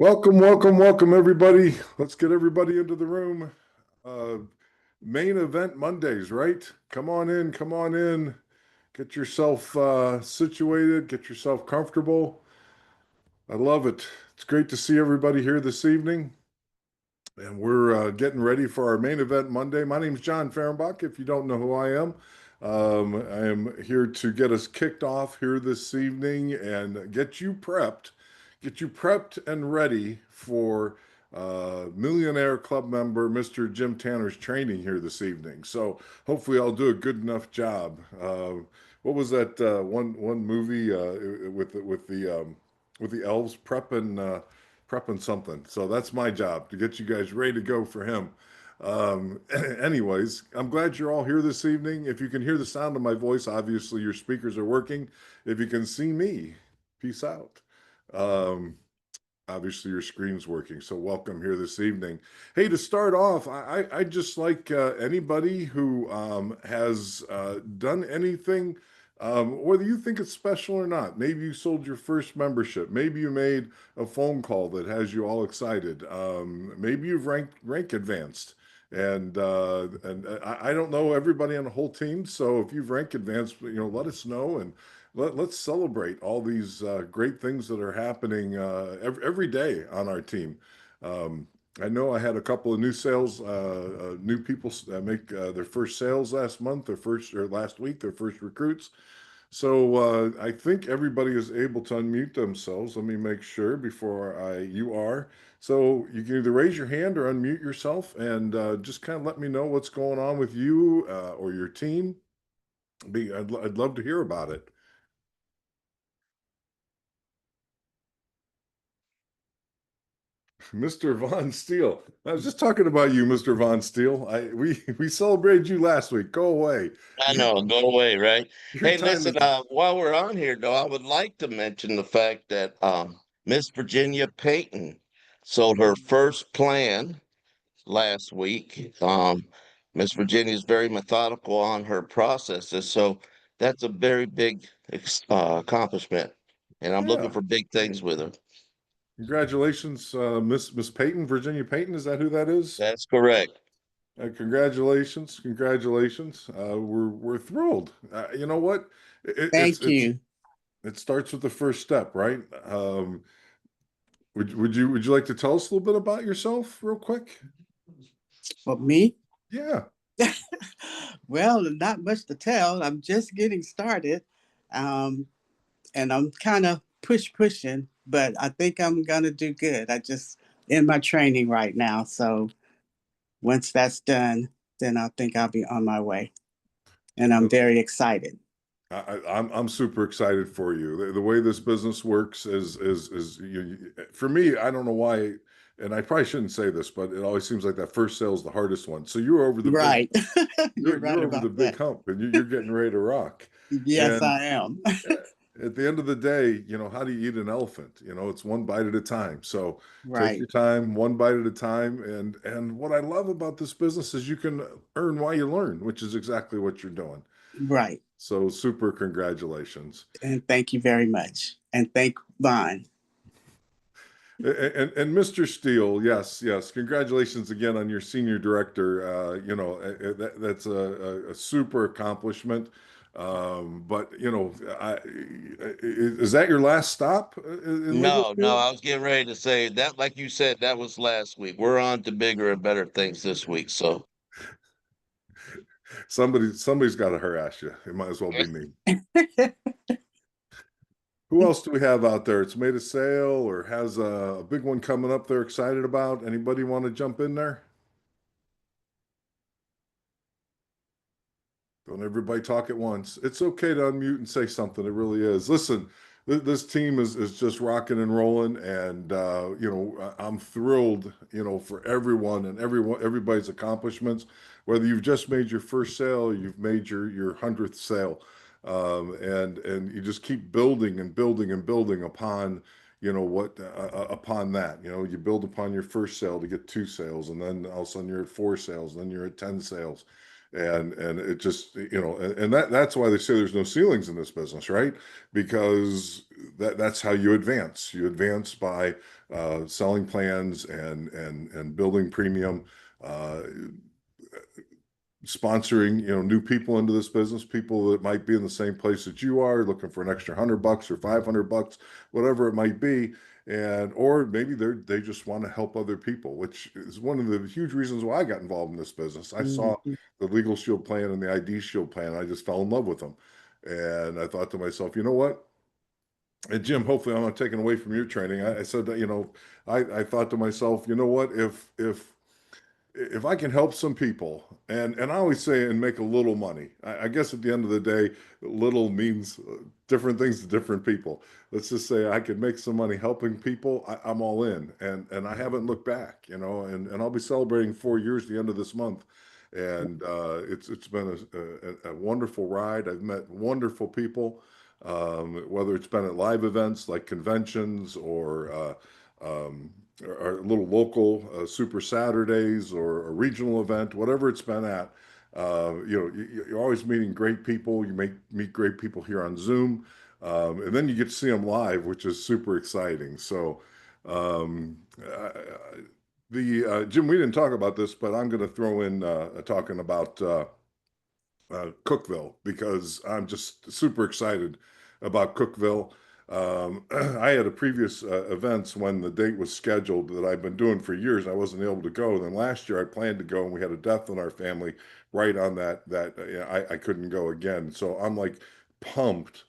Welcome, welcome, welcome, everybody. Let's get everybody into the room. Uh, Main event Mondays, right? Come on in, come on in. Get yourself situated, get yourself comfortable. I love it. It's great to see everybody here this evening. And we're getting ready for our main event Monday. My name's John Fehrenbach. If you don't know who I am here to get us kicked off here this evening and get you prepped and ready for Millionaire Club member Mr. Jim Tanner's training here this evening. So hopefully I'll do a good enough job. What was that one movie with the elves prepping something. So that's my job to get you guys ready to go for him. Anyways, I'm glad you're all here this evening. If you can hear the sound of my voice, obviously your speakers are working. If you can see me, peace out. Um, Obviously your screen's working. So welcome here this evening. Hey, to start off, I just like anybody who has done anything, whether you think it's special or not. Maybe you sold your first membership. Maybe you made a phone call that has you all excited. Maybe you've rank advanced. And I don't know everybody on the whole team. So if you've rank advanced, let us know, and let's celebrate all these great things that are happening every day on our team. Um, I know I had a couple of new people make their first sales last month, their first or last week, their first recruits. So I think everybody is able to unmute themselves. Let me make sure before you are. So you can either raise your hand or unmute yourself and just kind of let me know what's going on with you or your team. I'd love to hear about it. Mr. Von Steele. I was just talking about you, Mr. Von Steele. We celebrated you last week. Go away. I Your know, go away, right? your Hey, time listen, is while we're on here, though, I would like to mention the fact that Miss Virginia Payton sold her first plan last week. Miss Virginia is very methodical on her processes, so that's a very big accomplishment, and I'm looking yeah. for big things with her. Congratulations, Miss Payton, Virginia Payton. Is that who that is? That's correct. Congratulations, congratulations. We're thrilled. You know what? It, it's Thank it's you. it starts with the first step, right? Would you like to tell us a little bit about yourself, real quick? For me, Yeah. well, not much to tell. I'm just getting started, um, and I'm kind of pushing, but I think I'm gonna do good. I just in my training right now, so once that's done, then I think I'll be on my way, and I'm very excited. I'm super excited for you. The way this business works is for me. I don't know why, and I probably shouldn't say this, but it always seems like that first sale is the hardest one. So you're over the big, Right, you're you're right over the about big that. hump, and you're getting ready to rock. Yes, And I am. at the end of the day, how do you eat an elephant? It's one bite at a time. So take Right, your time, one bite at a time. And what I love about this business is you can earn while you learn, which is exactly what you're doing. right, So super congratulations. and thank you very much, and thank Vaughn. And Mr. Steele, yes, yes, congratulations again on your senior director. That's a super accomplishment. But is that your last stop in legal No, no, school? I was getting ready to say that, like you said, that was last week. We're on to bigger and better things this week. So, Somebody's got to harass you. It might as well be me. Who else do we have out there? It's made a sale or has a big one coming up they're excited about. Anybody want to jump in there? Don't everybody talk at once. It's okay to unmute and say something. It really is. Listen, this team is just rocking and rolling, and I'm thrilled, for everyone and everybody's accomplishments. Whether you've just made your first sale, or you've made your 100th sale, and you just keep building and building and building upon upon that. You build upon your first sale to get two sales, and then all of a sudden you're at four sales, and then you're at 10 sales. And it just, and that's why they say there's no ceilings in this business, right? Because that's how you advance. You advance by selling plans and building premium, uh, sponsoring, new people into this business, people that might be in the same place that you are, looking for an extra $100 or $500, whatever it might be. And or maybe they just want to help other people, which is one of the huge reasons why I got involved in this business. I saw Mhm. the Legal Shield plan and the ID Shield plan. I just fell in love with them. And I thought to myself, you know what? And Jim, hopefully I'm not taking away from your training. I said that, I thought to myself, you know what, if I can help some people, and I always say and make a little money. I guess at the end of the day, little means different things to different people. Let's just say I could make some money helping people. I'm all in, and I haven't looked back. And I'll be celebrating 4 years the end of this month, and it's been a wonderful ride. I've met wonderful people, whether it's been at live events like conventions or little local Super Saturdays or a regional event, whatever it's been at. You're always meeting great people. You meet great people here on Zoom, and then you get to see them live, which is super exciting. So, um, uh, the Jim, we didn't talk about this, but I'm going to throw in talking about Cookville because I'm just super excited about Cookville. I had a previous events when the date was scheduled that I've been doing for years. I wasn't able to go. Then last year I planned to go, and we had a death in our family right on I couldn't go again. So I'm like pumped.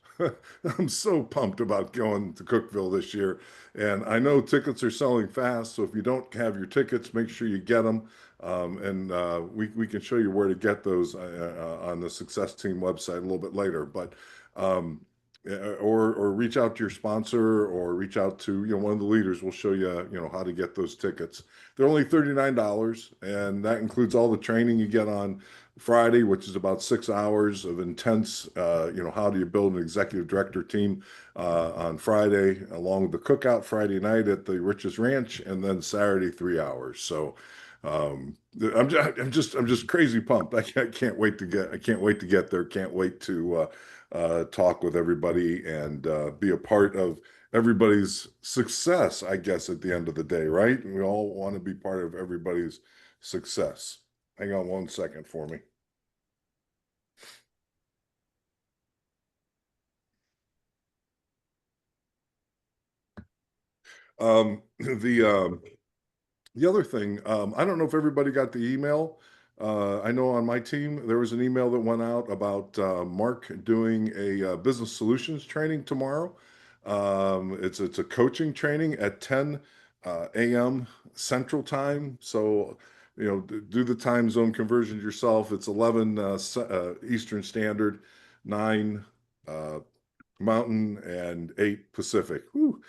I'm so pumped about going to Cookville this year. And I know tickets are selling fast. So if you don't have your tickets, make sure you get them. And we can show you where to get those on the Success Team website a little bit later. But or reach out to your sponsor or reach out to one of the leaders. We'll show you how to get those tickets. They're only $39, and that includes all the training you get on Friday, which is about 6 hours of intense. How do you build an executive director team on Friday, along with the cookout Friday night at the Rich's Ranch, and then Saturday 3 hours. So I'm just crazy pumped. I can't wait to get there. Can't wait to talk with everybody and be a part of everybody's success, I guess, at the end of the day, right? We all want to be part of everybody's success. Hang on 1 second for me. The other thing, I don't know if everybody got the email. I know on my team there was an email that went out about Mark doing a business solutions training tomorrow. It's a coaching training at 10 a.m. Central Time. So do the time zone conversions yourself. It's 11 Eastern Standard, 9 uh, Mountain, and 8 Pacific. Whew.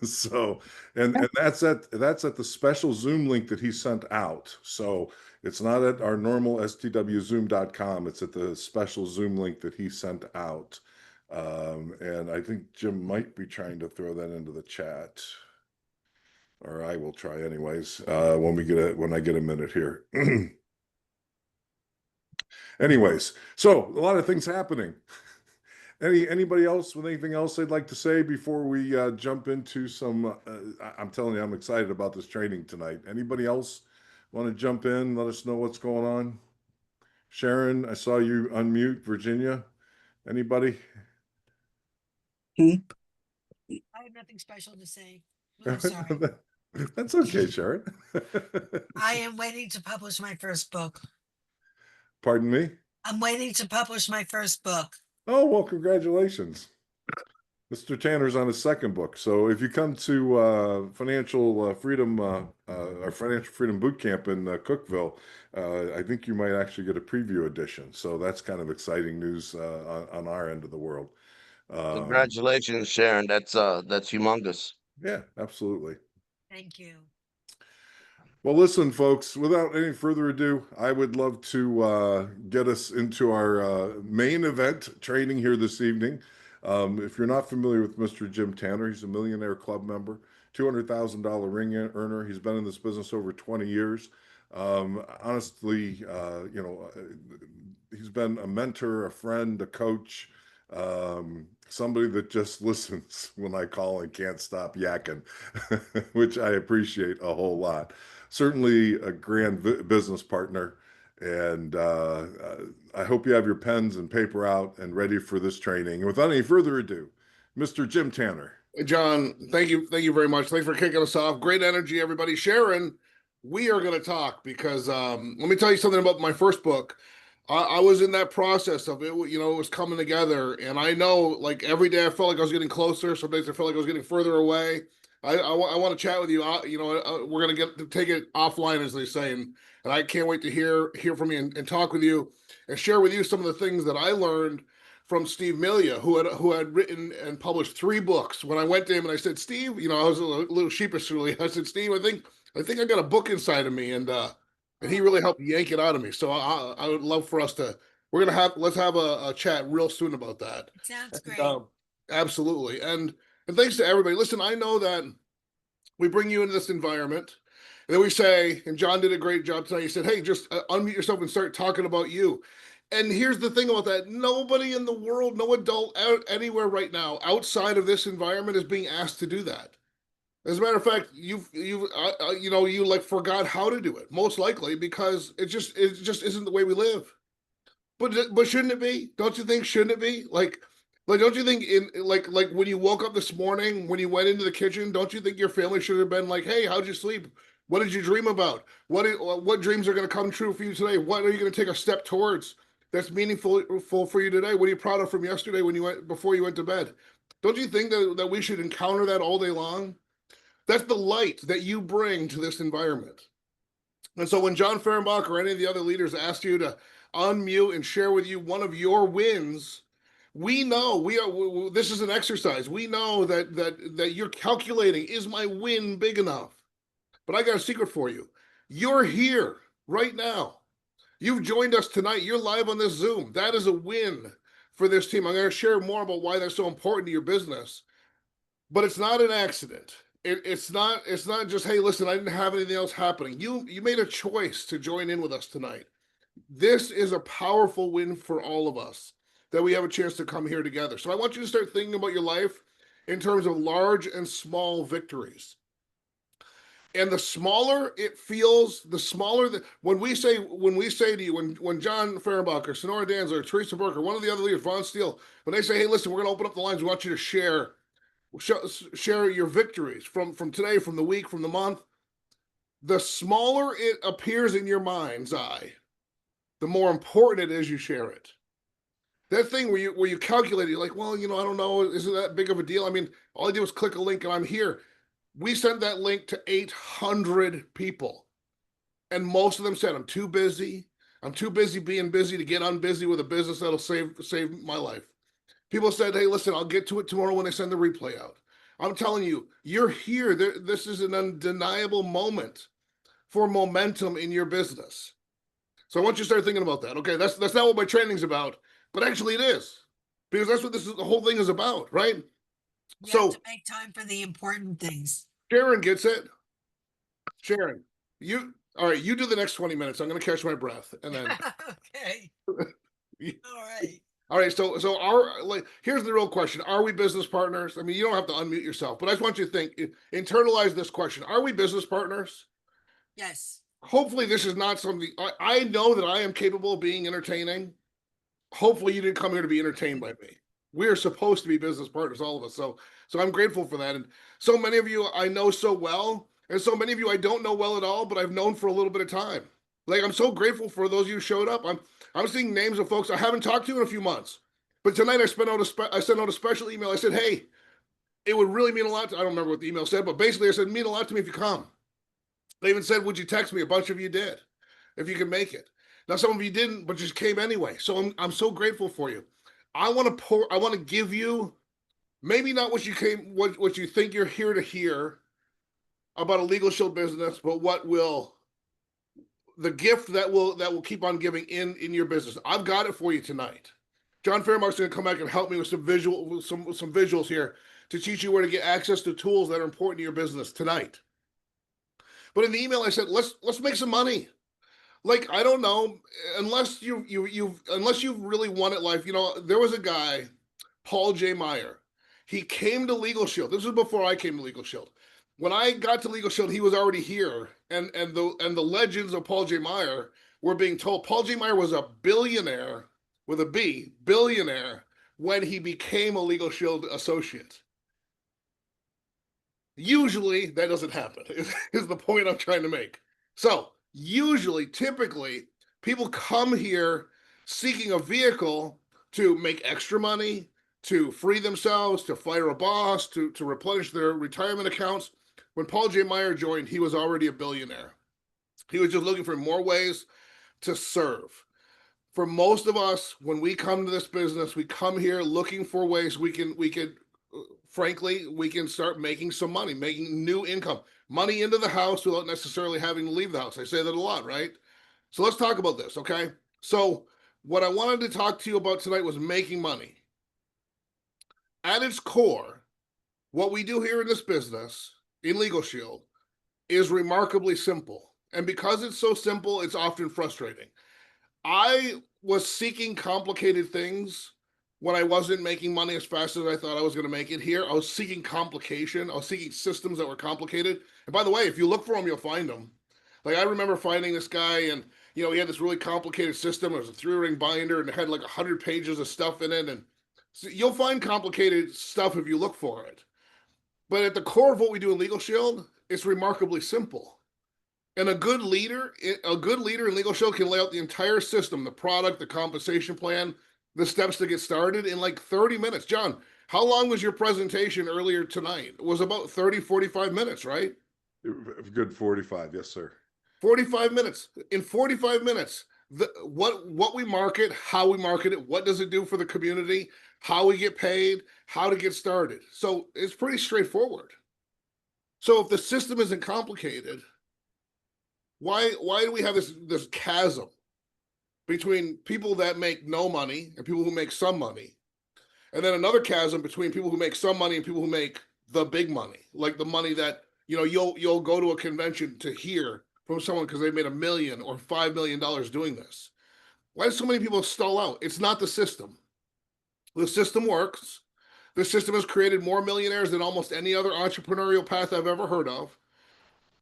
So, and that's at the special Zoom link that he sent out. So it's not at our normal stwzoom.com. It's at the special Zoom link that he sent out. And I think Jim might be trying to throw that into the chat, or I will try anyways, when I get a minute here. Anyways, so a lot of things happening. Anybody else with anything else they'd like to say before we jump into some? I'm telling you, I'm excited about this training tonight. Anybody else want to jump in? Let us know what's going on. Sharon, I saw you unmute. Virginia, anybody? Hmm? I have nothing special to say. I'm sorry. That's okay, Sharon. I am waiting to publish my first book. Pardon me? I'm waiting to publish my first book. Oh, well, congratulations. Mr. Tanner's on his second book. So if you come to Financial Freedom, our Financial Freedom Boot Camp in Cookville, I think you might actually get a preview edition. So that's kind of exciting news on our end of the world. Congratulations, Sharon. That's humongous. Yeah, absolutely. Thank you. Well, listen, folks, without any further ado, I would love to get us into our main event training here this evening. If you're not familiar with Mr. Jim Tanner, he's a Millionaire Club member, $200,000 ring earner. He's been in this business over 20 years. Honestly, he's been a mentor, a friend, a coach, somebody that just listens when I call and can't stop yakking, which I appreciate a whole lot. Certainly a grand business partner. And I hope you have your pens and paper out and ready for this training. And without any further ado, Mr. Jim Tanner. John, thank you very much. Thanks for kicking us off. Great energy, everybody. Sharon, we are going to talk because let me tell you something about my first book. I was in that process of it, it was coming together, and I know, like, every day I felt like I was getting closer. Some days I felt like I was getting further away. I want to chat with you. We're going to take it offline, as they say, and I can't wait to hear from you and talk with you and share with you some of the things that I learned from Steve Milia, who had written and published 3 books. When I went to him and I said, Steve, I was a little sheepishly. I said, Steve, I think I got a book inside of me, and he really helped yank it out of me. So I would love for us to. Let's have a chat real soon about that. Sounds great. Absolutely, and thanks to everybody. Listen, I know that we bring you into this environment, and then we say, and John did a great job tonight. He said, hey, just unmute yourself and start talking about you. And here's the thing about that. Nobody in the world, no adult anywhere right now outside of this environment is being asked to do that. As a matter of fact, you like forgot how to do it, most likely because it just isn't the way we live. But shouldn't it be? Don't you think? Shouldn't it be? Like don't you think like when you woke up this morning, when you went into the kitchen, don't you think your family should have been like, hey, how'd you sleep? What did you dream about? What dreams are going to come true for you today? What are you going to take a step towards that's meaningful for you today? What are you proud of from yesterday before you went to bed? Don't you think that we should encounter that all day long? That's the light that you bring to this environment. And so when John Fehrenbach or any of the other leaders asked you to unmute and share with you one of your wins, we know this is an exercise. We know that you're calculating, is my win big enough? But I got a secret for you. You're here right now. You've joined us tonight. You're live on this Zoom. That is a win for this team. I'm going to share more about why that's so important to your business. But it's not an accident. It's not just, hey, listen, I didn't have anything else happening. You made a choice to join in with us tonight. This is a powerful win for all of us that we have a chance to come here together. So I want you to start thinking about your life in terms of large and small victories. And the smaller it feels, the smaller when we say to you, when John Fehrenbach, Sonora Danzler, Teresa Burke, or one of the other leaders, Von Steele, when they say, hey, listen, we're going to open up the lines, we want you to share your victories from today, from the week, from the month. The smaller it appears in your mind's eye, the more important it is you share it. That thing where you calculate, you're like, well, I don't know, isn't that big of a deal? I mean, all I did was click a link and I'm here. We sent that link to 800 people. And most of them said, I'm too busy. I'm too busy being busy to get unbusy with a business that'll save my life. People said, hey, listen, I'll get to it tomorrow when they send the replay out. I'm telling you, you're here. This is an undeniable moment for momentum in your business. So I want you to start thinking about that. Okay, that's not what my training's about, but actually it is. Because that's what the whole thing is about, right? You have to make time for the important things. Sharon gets it. Sharon, all right, you do the next 20 minutes. I'm going to catch my breath. And then. Okay. All right. All right. So here's the real question. Are we business partners? I mean, you don't have to unmute yourself, but I just want you to think, internalize this question. Are we business partners? Yes. Hopefully this is not something, I know that I am capable of being entertaining. Hopefully you didn't come here to be entertained by me. We are supposed to be business partners, all of us. So I'm grateful for that. And so many of you I know so well, and so many of you I don't know well at all, but I've known for a little bit of time. Like, I'm so grateful for those of you who showed up. I'm seeing names of folks I haven't talked to in a few months. But tonight I sent out a special email. I said, hey, it would really mean a lot. I don't remember what the email said, but basically I said, mean a lot to me if you come. They even said, would you text me? A bunch of you did, if you can make it. Now, some of you didn't, but just came anyway. So I'm so grateful for you. I want to give you maybe not what you think you're here to hear about a Legal Shield business, but the gift that will keep on giving in your business. I've got it for you tonight. John Fehrenbach's going to come back and help me with some visuals here to teach you where to get access to tools that are important to your business tonight. But in the email, I said, let's make some money. Like, I don't know, unless unless you've really won at life. You know, there was a guy, Paul J. Meyer. He came to Legal Shield. This was before I came to Legal Shield. When I got to Legal Shield, he was already here, and the legends of Paul J. Meyer were being told. Paul J. Meyer was a billionaire with a B, billionaire, when he became a Legal Shield associate. Usually that doesn't happen, is the point I'm trying to make. So usually, typically, people come here seeking a vehicle to make extra money, to free themselves, to fire a boss, to replenish their retirement accounts. When Paul J. Meyer joined, he was already a billionaire. He was just looking for more ways to serve. For most of us, when we come to this business, we come here looking for ways we can frankly, we can start making some money, making new income, money into the house without necessarily having to leave the house. I say that a lot, right? So let's talk about this, okay? So what I wanted to talk to you about tonight was making money. At its core, what we do here in this business, in Legal Shield, is remarkably simple. And because it's so simple, it's often frustrating. I was seeking complicated things when I wasn't making money as fast as I thought I was going to make it here. I was seeking complication. I was seeking systems that were complicated. And by the way, if you look for them, you'll find them. Like, I remember finding this guy, and he had this really complicated system. It was a 3-ring binder, and it had like 100 pages of stuff in it. And so you'll find complicated stuff if you look for it. But at the core of what we do in Legal Shield, it's remarkably simple. And a good leader in Legal Shield can lay out the entire system, the product, the compensation plan, the steps to get started in like 30 minutes. John, how long was your presentation earlier tonight? It was about 30, 45 minutes, right? Good 45, yes, sir. 45 minutes. In 45 minutes, what we market, how we market it, what does it do for the community, how we get paid, how to get started. So it's pretty straightforward. So if the system isn't complicated, why do we have this chasm between people that make no money and people who make some money, and then another chasm between people who make some money and people who make the big money, like the money that you'll go to a convention to hear from someone because they made $1 million or $5 million doing this? Why do so many people stall out? It's not the system. The system works. The system has created more millionaires than almost any other entrepreneurial path I've ever heard of.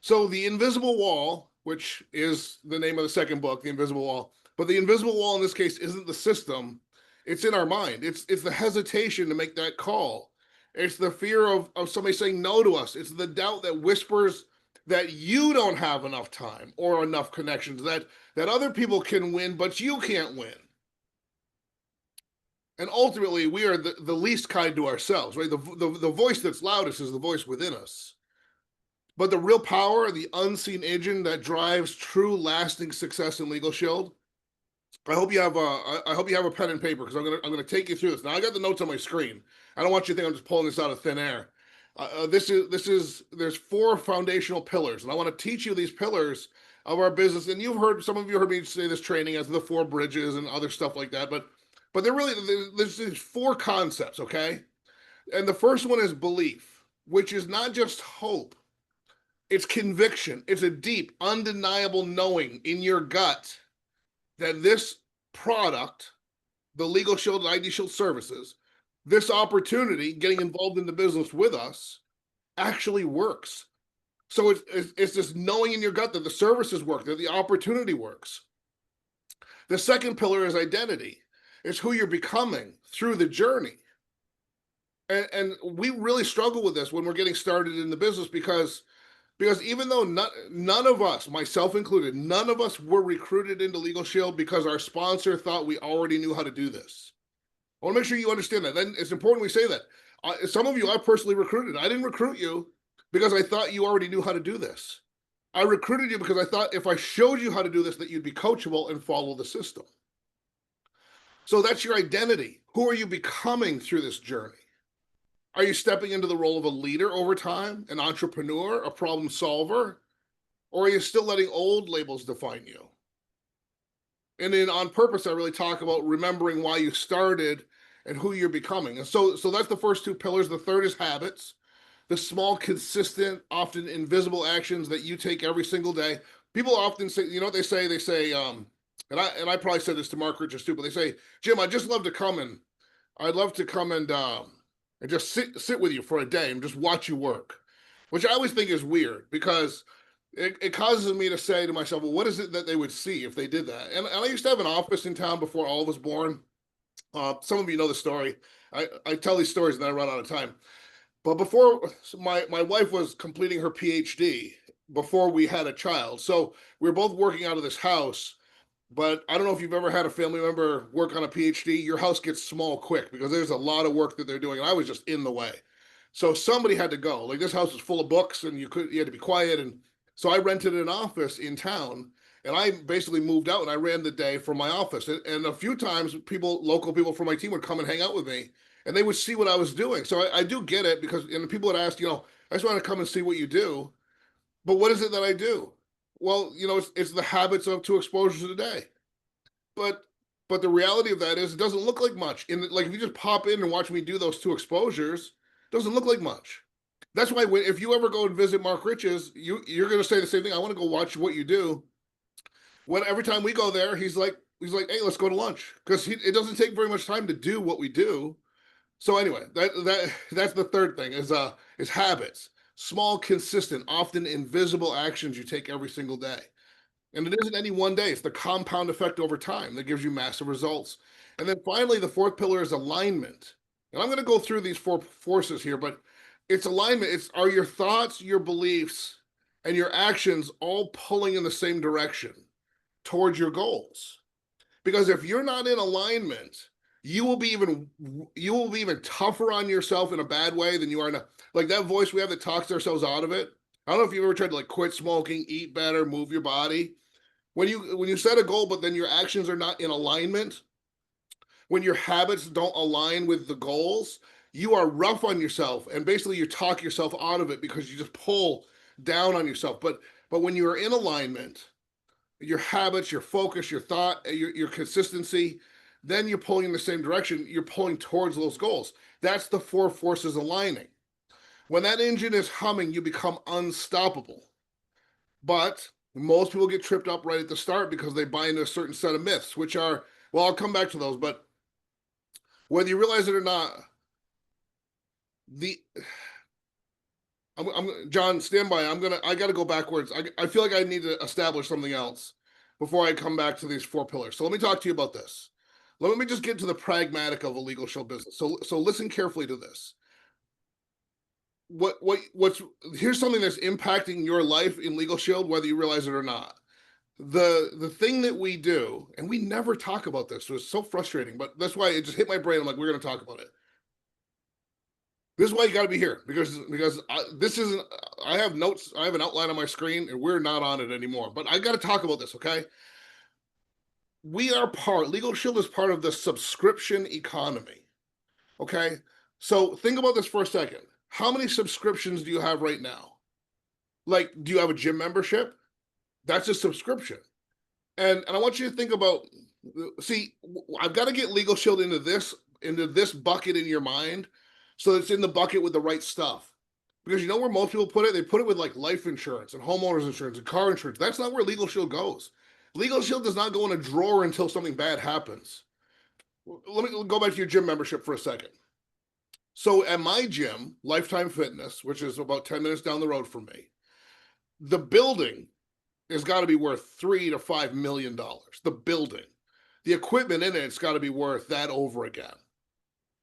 So the invisible wall, which is the name of the second book, The Invisible Wall, but the invisible wall in this case isn't the system. It's in our mind. It's the hesitation to make that call. It's the fear of somebody saying no to us. It's the doubt that whispers that you don't have enough time or enough connections, that other people can win, but you can't win. And ultimately, we are the least kind to ourselves, right? The voice that's loudest is the voice within us. But the real power, the unseen engine that drives true lasting success in Legal Shield, I hope you have a pen and paper, because I'm gonna take you through this. Now, I got the notes on my screen. I don't want you to think I'm just pulling this out of thin air. There's 4 foundational pillars, and I want to teach you these pillars of our business. And some of you heard me say this training as the 4 bridges and other stuff like that. But there's these 4 concepts, okay? And the first one is belief, which is not just hope. It's conviction. It's a deep, undeniable knowing in your gut that this product, the Legal Shield and ID Shield services, this opportunity, getting involved in the business with us, actually works. So it's this knowing in your gut that the services work, that the opportunity works. The second pillar is identity. It's who you're becoming through the journey. And we really struggle with this when we're getting started in the business, because even though none of us, myself included, none of us were recruited into Legal Shield because our sponsor thought we already knew how to do this. I want to make sure you understand that. Then it's important we say that. Some of you I personally recruited. I didn't recruit you because I thought you already knew how to do this. I recruited you because I thought if I showed you how to do this, that you'd be coachable and follow the system. So that's your identity. Who are you becoming through this journey? Are you stepping into the role of a leader over time, an entrepreneur, a problem solver? Or are you still letting old labels define you? And then on purpose, I really talk about remembering why you started and who you're becoming. And so that's the first 2 pillars. The third is habits, the small, consistent, often invisible actions that you take every single day. people often say, you know what they say? They say, and I probably said this to Mark Richards too, but they say, Jim, I'd love to come and just sit with you for a day and just watch you work, which I always think is weird because it causes me to say to myself, well, what is it that they would see if they did that? And I used to have an office in town before all was born. Some of you know the story. I tell these stories and then I run out of time. But before my wife was completing her PhD, before we had a child, so we were both working out of this house. But I don't know if you've ever had a family member work on a PhD. Your house gets small quick because there's a lot of work that they're doing, and I was just in the way. So somebody had to go. Like this house was full of books, and you had to be quiet. And so I rented an office in town, and I basically moved out and I ran the day from my office. And a few times, local people from my team would come and hang out with me, and they would see what I was doing. So I do get it because, and people would ask, I just want to come and see what you do. But what is it that I do? Well, it's the habits of 2 exposures a day. But the reality of that is it doesn't look like much. Like if you just pop in and watch me do those 2 exposures, it doesn't look like much. That's why if you ever go and visit Mark Rich's, you're going to say the same thing. I want to go watch what you do. Every time we go there, he's like, hey, let's go to lunch because it doesn't take very much time to do what we do. So anyway, that's the third thing is habits. Small, consistent, often invisible actions you take every single day. And it isn't any one day. It's the compound effect over time that gives you massive results. And then finally, the 4th pillar is alignment. And I'm going to go through these 4 forces here, but it's alignment. Are your thoughts, your beliefs, and your actions all pulling in the same direction towards your goals? Because if you're not in alignment, you will be even tougher on yourself in a bad way than you are like that voice we have that talks ourselves out of it. I don't know if you've ever tried to like quit smoking, eat better, move your body. When you set a goal, but then your actions are not in alignment, when your habits don't align with the goals, you are rough on yourself, and basically you talk yourself out of it because you just pull down on yourself. But when you are in alignment, your habits, your focus, your thought, your consistency, then you're pulling in the same direction. You're pulling towards those goals. That's the 4 forces aligning. When that engine is humming, you become unstoppable. But most people get tripped up right at the start because they buy into a certain set of myths, which are, well, I'll come back to those, but whether you realize it or not, John, stand by. I got to go backwards. I feel like I need to establish something else before I come back to these 4 pillars. So let me talk to you about this. Let me just get to the pragmatic of a legal shield business. So listen carefully to this. Here's something that's impacting your life in Legal Shield, whether you realize it or not. The thing that we do, and we never talk about this, so it's so frustrating, but that's why it just hit my brain. I'm like, we're going to talk about it. This is why you got to be here because this isn't. I have notes. I have an outline on my screen, and we're not on it anymore. But I got to talk about this, okay? Legal Shield is part of the subscription economy. Okay, so think about this for a second. How many subscriptions do you have right now? Like, do you have a gym membership? That's a subscription. And I want you to think about, see, I've got to get Legal Shield into this bucket in your mind so it's in the bucket with the right stuff. Because you know where most people put it? They put it with like life insurance and homeowners insurance and car insurance. That's not where Legal Shield goes. Legal Shield does not go in a drawer until something bad happens. Let me go back to your gym membership for a second. So at my gym, Lifetime Fitness, which is about 10 minutes down the road from me, the building has got to be worth $3 to $5 million. The building, the equipment in it's got to be worth that over again.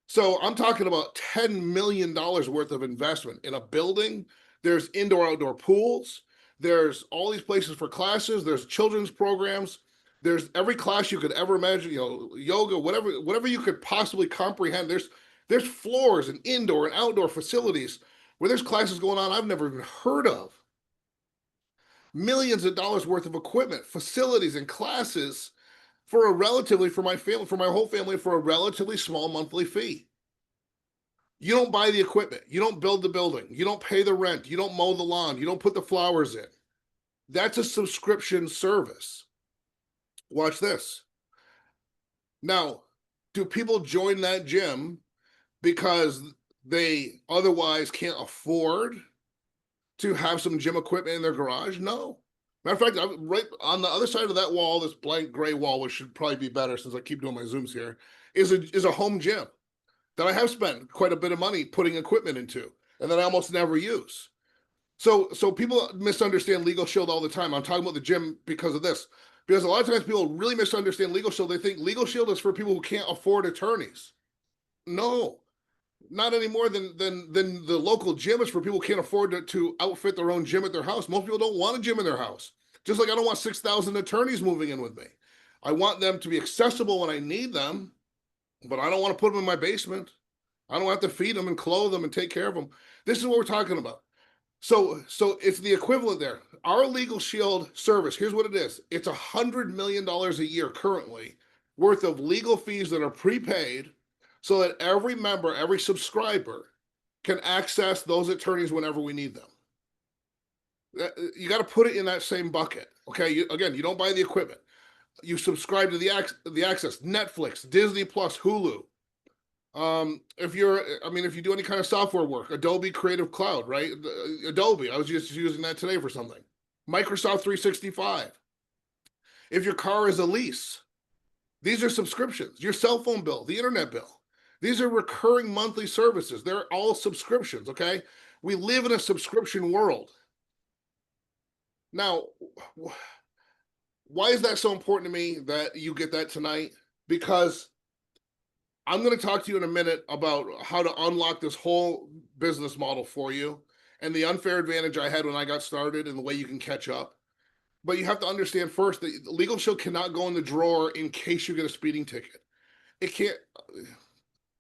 So I'm talking about $10 million worth of investment in a building. There's indoor, outdoor pools. There's all these places for classes. There's children's programs. There's every class you could ever imagine, yoga, whatever you could possibly comprehend. There's floors and indoor and outdoor facilities where there's classes going on I've never even heard of. Millions of dollars worth of equipment, facilities, and classes for my whole family, for a relatively small monthly fee. You don't buy the equipment. You don't build the building. You don't pay the rent. You don't mow the lawn. You don't put the flowers in. That's a subscription service. Watch this. Now, do people join that gym because they otherwise can't afford to have some gym equipment in their garage? No. Matter of fact, I'm right on the other side of that wall, this blank gray wall, which should probably be better since I keep doing my Zooms here, is a home gym that I have spent quite a bit of money putting equipment into, and that I almost never use. So people misunderstand Legal Shield all the time. I'm talking about the gym because of this. Because a lot of times people really misunderstand Legal Shield. They think Legal Shield is for people who can't afford attorneys. No, not any more than the local gym is for people who can't afford to outfit their own gym at their house. Most people don't want a gym in their house. Just like I don't want 6,000 attorneys moving in with me. I want them to be accessible when I need them, but I don't want to put them in my basement. I don't have to feed them and clothe them and take care of them. This is what we're talking about. So it's the equivalent there. Our Legal Shield service, here's what it is. It's $100 million a year currently worth of legal fees that are prepaid so that every member, every subscriber can access those attorneys whenever we need them. You got to put it in that same bucket. Okay. You don't buy the equipment. You subscribe to the access, Netflix, Disney Plus, Hulu. If you do any kind of software work, Adobe Creative Cloud, right? Adobe, I was just using that today for something. Microsoft 365. If your car is a lease, these are subscriptions. Your cell phone bill, the internet bill. These are recurring monthly services. They're all subscriptions, okay? We live in a subscription world. Now, why is that so important to me that you get that tonight? Because I'm going to talk to you in a minute about how to unlock this whole business model for you and the unfair advantage I had when I got started and the way you can catch up. But you have to understand first that Legal Shield cannot go in the drawer in case you get a speeding ticket. It can't.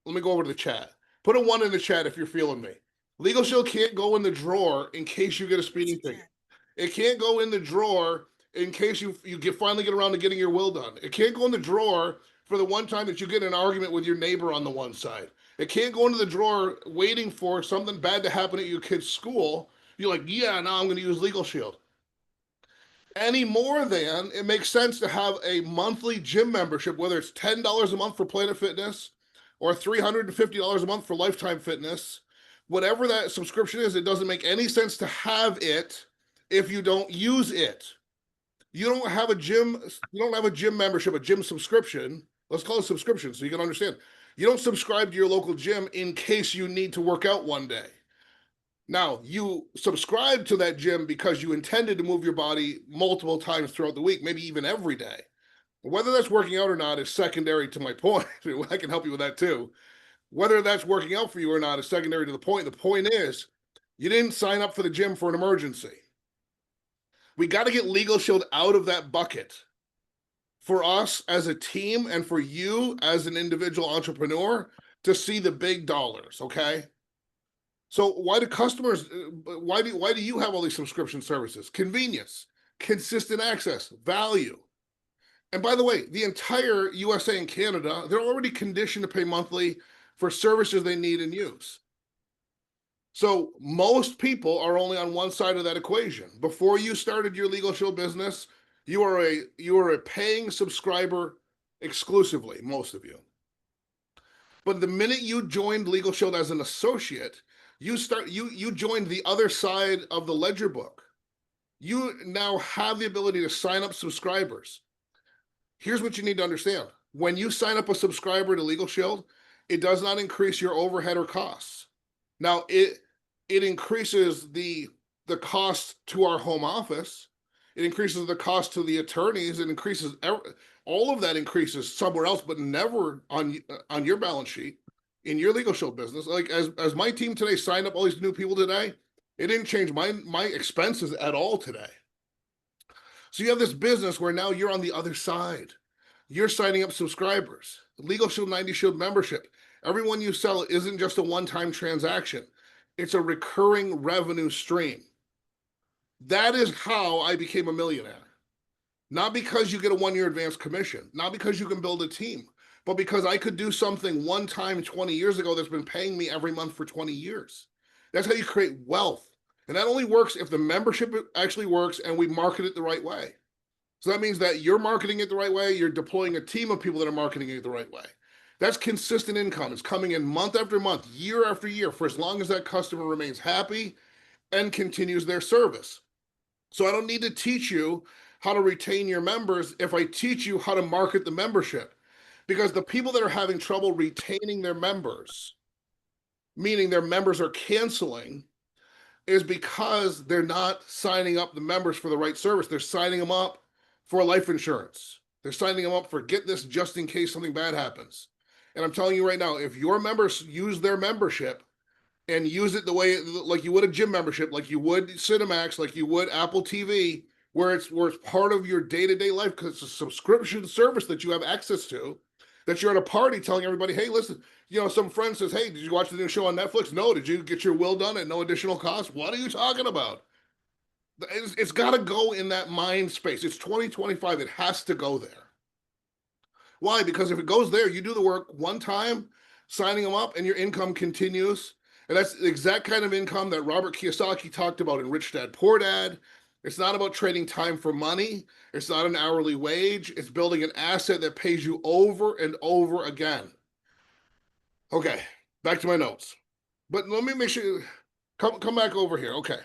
Let me go over to the chat. Put a 1 in the chat if you're feeling me. Legal Shield can't go in the drawer in case you get a speeding ticket. It can't go in the drawer in case you finally get around to getting your will done. It can't go in the drawer for the one time that you get in an argument with your neighbor on the one side. It can't go into the drawer waiting for something bad to happen at your kid's school. You're like, yeah, now I'm going to use Legal Shield. Any more than it makes sense to have a monthly gym membership, whether it's $10 a month for Planet Fitness or $350 a month for Lifetime Fitness. Whatever that subscription is, it doesn't make any sense to have it if you don't use it. You don't have a gym membership, a gym subscription. Let's call it subscription so you can understand. You don't subscribe to your local gym in case you need to work out one day. Now, you subscribe to that gym because you intended to move your body multiple times throughout the week, maybe even every day. Whether that's working out or not is secondary to my point. I can help you with that too. Whether that's working out for you or not is secondary to the point. The point is, you didn't sign up for the gym for an emergency. We got to get Legal Shield out of that bucket for us as a team and for you as an individual entrepreneur to see the big dollars, okay? So why do you have all these subscription services? Convenience, consistent access, value. And by the way, the entire USA and Canada, they're already conditioned to pay monthly for services they need and use. So most people are only on one side of that equation. Before you started your Legal Shield business, you are a paying subscriber exclusively, most of you. But the minute you joined Legal Shield as an associate, you joined the other side of the ledger book. You now have the ability to sign up subscribers. Here's what you need to understand. When you sign up a subscriber to Legal Shield, it does not increase your overhead or costs. Now, it increases the cost to our home office. It increases the cost to the attorneys. It increases all of that increases somewhere else, but never on your balance sheet in your Legal Shield business. Like as my team today signed up all these new people today, it didn't change my expenses at all today. So you have this business where now you're on the other side. You're signing up subscribers. Legal Shield 90 Shield membership. Everyone you sell isn't just a one-time transaction. It's a recurring revenue stream. That is how I became a millionaire. Not because you get a 1-year advance commission, not because you can build a team, but because I could do something one time 20 years ago that's been paying me every month for 20 years. That's how you create wealth. And that only works if the membership actually works and we market it the right way. So that means that you're marketing it the right way. You're deploying a team of people that are marketing it the right way. That's consistent income. It's coming in month after month, year after year, for as long as that customer remains happy and continues their service. So I don't need to teach you how to retain your members if I teach you how to market the membership. Because the people that are having trouble retaining their members, meaning their members are canceling, is because they're not signing up the members for the right service. They're signing them up for life insurance. They're signing them up for get this just in case something bad happens. And I'm telling you right now, if your members use their membership and use it the way like you would a gym membership, like you would Cinemax, like you would Apple TV, where it's part of your day-to-day life because it's a subscription service that you have access to, that you're at a party telling everybody, hey, listen, some friend says, hey, did you watch the new show on Netflix? No. Did you get your will done at no additional cost? What are you talking about? It's got to go in that mind space. It's 2025. It has to go there. Why? Because if it goes there, you do the work one time, signing them up, and your income continues. And that's the exact kind of income that Robert Kiyosaki talked about in Rich Dad, Poor Dad. It's not about trading time for money. It's not an hourly wage. It's building an asset that pays you over and over again. Okay, back to my notes. But let me make sure, come back over here. Okay.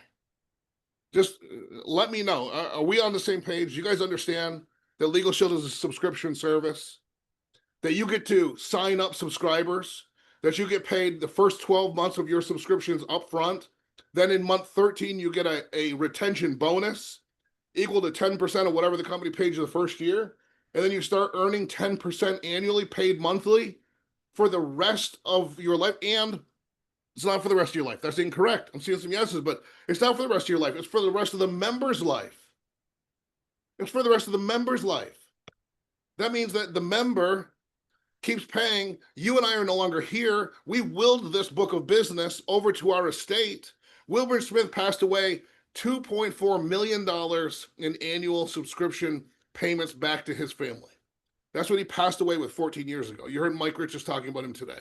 Just let me know. Are we on the same page? You guys understand that Legal Shield is a subscription service? That you get to sign up subscribers, that you get paid the first 12 months of your subscriptions up front. Then in month 13, you get a retention bonus equal to 10% of whatever the company paid you the first year. And then you start earning 10% annually paid monthly for the rest of your life. And it's not for the rest of your life. That's incorrect. I'm seeing some yeses, but it's not for the rest of your life. It's for the rest of the member's life. It's for the rest of the member's life. That means that the member keeps paying. You and I are no longer here. We willed this book of business over to our estate. Wilbur Smith passed away $2.4 million in annual subscription payments back to his family. That's what he passed away with 14 years ago. You heard Mike Richards talking about him today.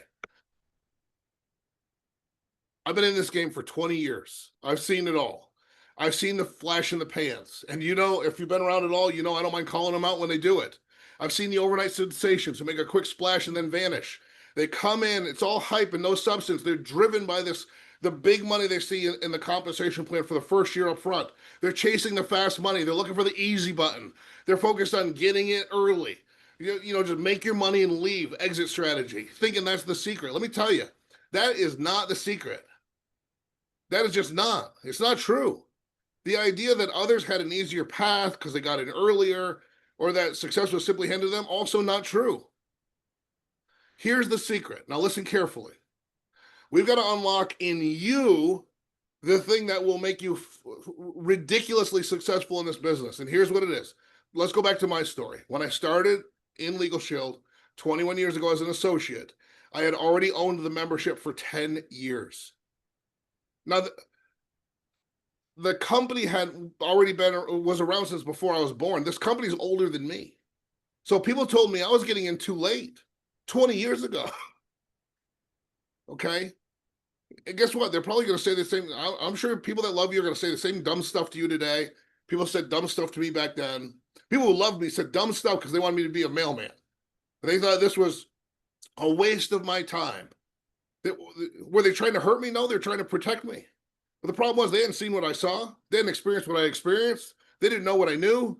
I've been in this game for 20 years. I've seen it all. I've seen the flash in the pans. And if you've been around at all, I don't mind calling them out when they do it. I've seen the overnight sensations who make a quick splash and then vanish. They come in, it's all hype and no substance. They're driven by the big money they see in the compensation plan for the first year up front. They're chasing the fast money. They're looking for the easy button. They're focused on getting it early. Just make your money and leave, exit strategy, thinking that's the secret. Let me tell you, that is not the secret. That is just not. It's not true. The idea that others had an easier path because they got in earlier or that success was simply handed to them, also not true. Here's the secret. Now listen carefully. We've got to unlock in you the thing that will make you ridiculously successful in this business. And here's what it is. Let's go back to my story. When I started in Legal Shield 21 years ago as an associate, I had already owned the membership for 10 years. Now, the company was around since before I was born. This company's older than me. So people told me I was getting in too late 20 years ago. Okay. And guess what? They're probably going to say the same. I'm sure people that love you are going to say the same dumb stuff to you today. People said dumb stuff to me back then. People who loved me said dumb stuff because they wanted me to be a mailman. They thought this was a waste of my time. Were they trying to hurt me? No, they're trying to protect me. But the problem was they hadn't seen what I saw. They hadn't experienced what I experienced. They didn't know what I knew.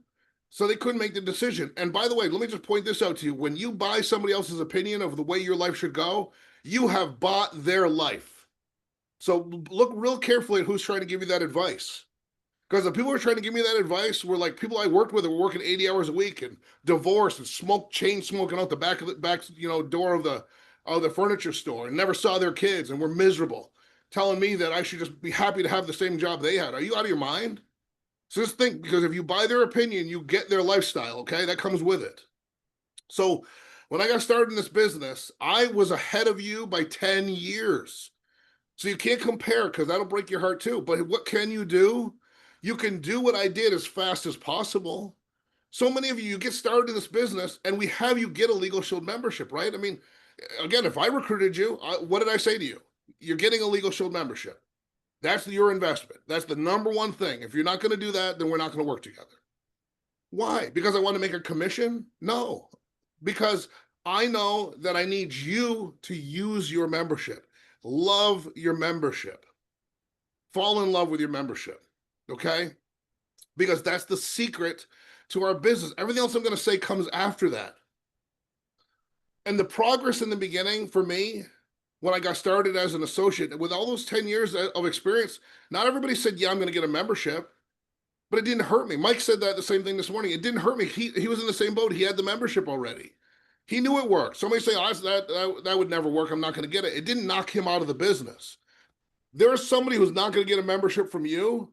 So they couldn't make the decision. And by the way, let me just point this out to you. When you buy somebody else's opinion of the way your life should go, you have bought their life. So look real carefully at who's trying to give you that advice. Because the people who are trying to give me that advice were like people I worked with that were working 80 hours a week and divorced and chain smoking out the back door of the furniture store and never saw their kids and were miserable, telling me that I should just be happy to have the same job they had. Are you out of your mind? So just think, because if you buy their opinion, you get their lifestyle, okay? That comes with it. So when I got started in this business, I was ahead of you by 10 years. So you can't compare because that'll break your heart too. But what can you do? You can do what I did as fast as possible. So many of you get started in this business and we have you get a Legal Shield membership, right? I mean, again, if I recruited you, what did I say to you? You're getting a Legal Shield membership. That's your investment. That's the number one thing. If you're not going to do that, then we're not going to work together. Why? Because I want to make a commission? No. Because I know that I need you to use your membership. Love your membership. Fall in love with your membership. Okay? because that's the secret to our business. Everything else I'm going to say comes after that. And the progress in the beginning for me, when I got started as an associate, with all those 10 years of experience, not everybody said, yeah, I'm going to get a membership, but it didn't hurt me. Mike said that the same thing this morning. It didn't hurt me. He was in the same boat. He had the membership already. He knew it worked. Somebody say, oh, that would never work. I'm not going to get it. It didn't knock him out of the business. There is somebody who's not going to get a membership from you.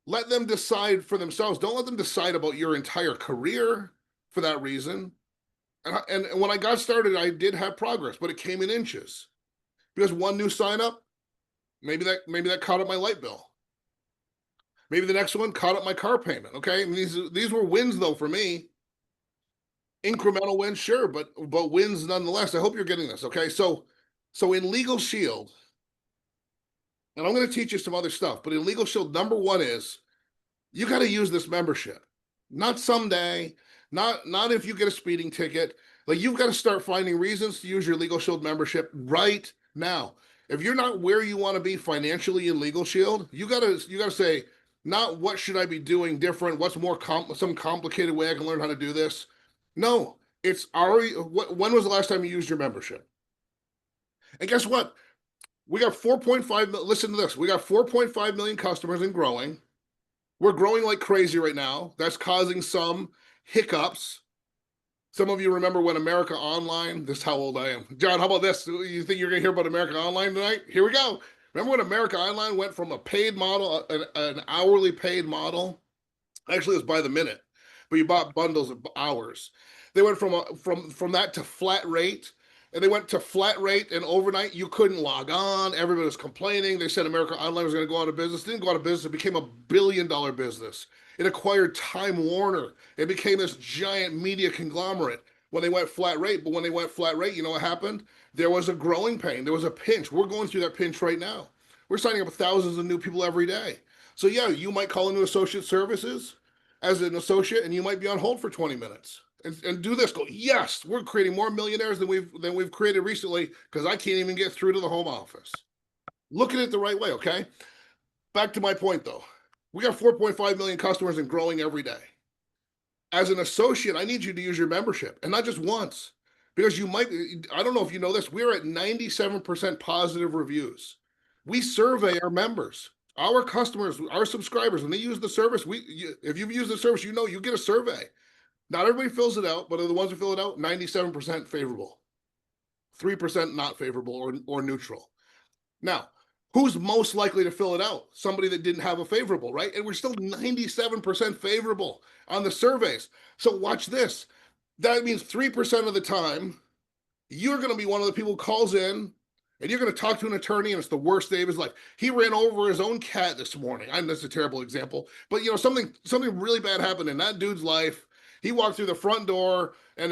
Let them decide for themselves. Don't let them decide about your entire career for that reason. And when I got started, I did have progress, but it came in inches. Because one new sign up, maybe that caught up my light bill. Maybe the next one caught up my car payment. Okay, I mean, these were wins though for me. Incremental wins, sure, but wins nonetheless. I hope you're getting this. Okay, so in Legal Shield, and I'm going to teach you some other stuff, but in Legal Shield, number one is you got to use this membership. Not someday, not if you get a speeding ticket. Like, you've got to start finding reasons to use your Legal Shield membership right now. If you're not where you want to be financially in Legal Shield, you gotta say, not what should I be doing different? What's more some complicated way I can learn how to do this? No, it's already. When was the last time you used your membership? And guess what? We got 4.5. Listen to this. We got 4.5 million customers and growing. We're growing like crazy right now. That's causing some hiccups. Some of you remember when America Online, this is how old I am. John, how about this? You think you're going to hear about America Online tonight? Here we go. Remember when America Online went from a paid model, an hourly paid model? Actually, it was by the minute, but you bought bundles of hours. They went from that to flat rate, and they went to flat rate, and overnight you couldn't log on. Everybody was complaining. They said America Online was going to go out of business. It didn't go out of business. It became $1 billion business. It acquired Time Warner. It became this giant media conglomerate when they went flat rate. But when they went flat rate, you know what happened? There was a growing pain. There was a pinch. We're going through that pinch right now. We're signing up thousands of new people every day. So yeah, you might call into associate services as an associate, and you might be on hold for 20 minutes. And do this. Go, yes, we're creating more millionaires than we've created recently, because I can't even get through to the home office. Look at it the right way, okay? Back to my point though. We got 4.5 million customers and growing every day. As an associate, I need you to use your membership, and not just once, because you might, I don't know if you know this, we're at 97% positive reviews. We survey our members, our customers, our subscribers. When they use the service, if you've used the service, you get a survey. Not everybody fills it out, but of the ones who fill it out, 97% favorable, 3% not favorable or neutral. Now, who's most likely to fill it out? Somebody that didn't have a favorable, right? And we're still 97% favorable on the surveys. So watch this. That means 3% of the time, you're going to be one of the people who calls in, and you're going to talk to an attorney, and it's the worst day of his life. He ran over his own cat this morning. I know that's a terrible example, but something really bad happened in that dude's life. He walked through the front door, and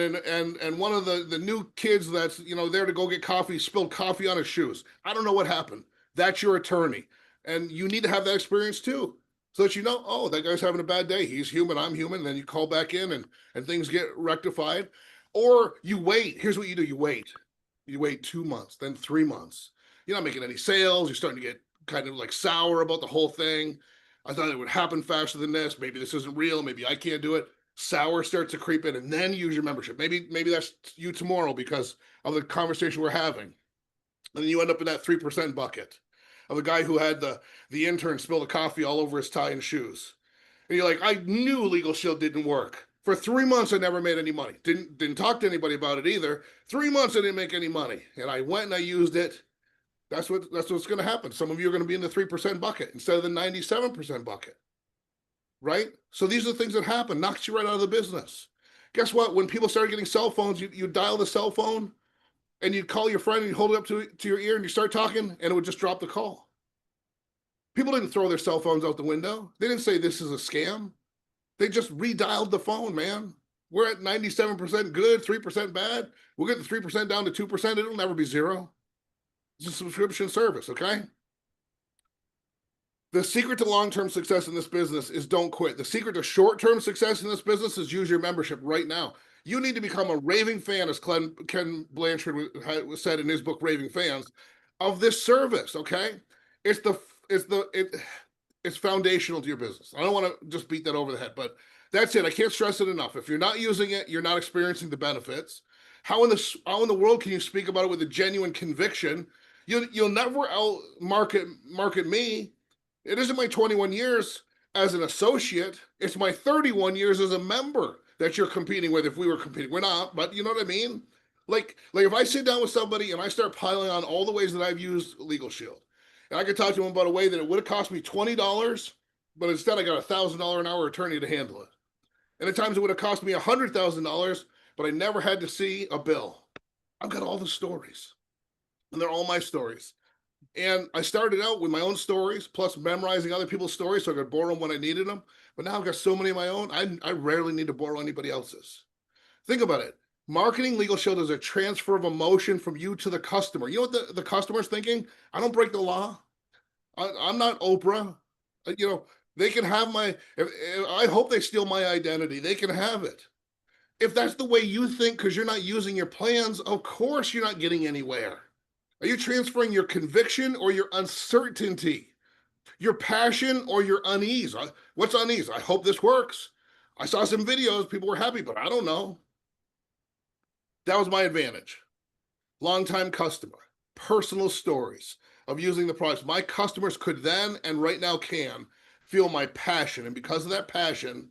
one of the new kids that's there to go get coffee spilled coffee on his shoes. I don't know what happened. That's your attorney, and you need to have that experience too, so that oh, that guy's having a bad day. He's human, I'm human. And then you call back in, and things get rectified. Or you wait. Here's what you do: you wait 2 months, then 3 months. You're not making any sales. You're starting to get kind of like sour about the whole thing. I thought it would happen faster than this. Maybe this isn't real. Maybe I can't do it. Sour starts to creep in, and then use your membership. Maybe that's you tomorrow because of the conversation we're having. And then you end up in that 3% bucket of the guy who had the intern spill the coffee all over his tie and shoes. And you're like, I knew Legal Shield didn't work. For 3 months, I never made any money. Didn't talk to anybody about it either. 3 months, I didn't make any money. And I went and I used it. That's what's going to happen. Some of you are going to be in the 3% bucket instead of the 97% bucket. Right? So these are the things that happen. Knocks you right out of the business. Guess what? When people started getting cell phones, you dial the cell phone, and you'd call your friend and you hold it up to your ear and you start talking, and it would just drop the call. People didn't throw their cell phones out the window. They didn't say this is a scam. They just redialed the phone, man. We're at 97% good, 3% bad. We'll get the 3% down to 2%. It'll never be zero. It's a subscription service, okay? The secret to long-term success in this business is don't quit. The secret to short-term success in this business is use your membership right now. You need to become a raving fan, as Ken Blanchard said in his book, Raving Fans, of this service, okay? It's foundational to your business. I don't want to just beat that over the head, but that's it. I can't stress it enough. If you're not using it, you're not experiencing the benefits. How in the world can you speak about it with a genuine conviction? You'll never out market me. It isn't my 21 years as an associate. It's my 31 years as a member that you're competing with. If we were competing, we're not, but you know what I mean? Like if I sit down with somebody and I start piling on all the ways that I've used Legal Shield, and I could talk to them about a way that it would have cost me $20, but instead I got $1,000 an hour attorney to handle it. And at times it would have cost me $100,000, but I never had to see a bill. I've got all the stories, and they're all my stories. And I started out with my own stories, plus memorizing other people's stories so I could borrow them when I needed them. But now I've got so many of my own, I rarely need to borrow anybody else's. Think about it. Marketing Legal Shield is a transfer of emotion from you to the customer. You know what the customer's thinking? I don't break the law. I'm not Oprah. You know, they can have I hope they steal my identity. They can have it. If that's the way you think because you're not using your plans, of course you're not getting anywhere. Are you transferring your conviction or your uncertainty? Your passion or your unease? What's unease? I hope this works. I saw some videos, people were happy, but I don't know. That was my advantage. Longtime customer, personal stories of using the products. My customers could then and right now can feel my passion. And because of that passion,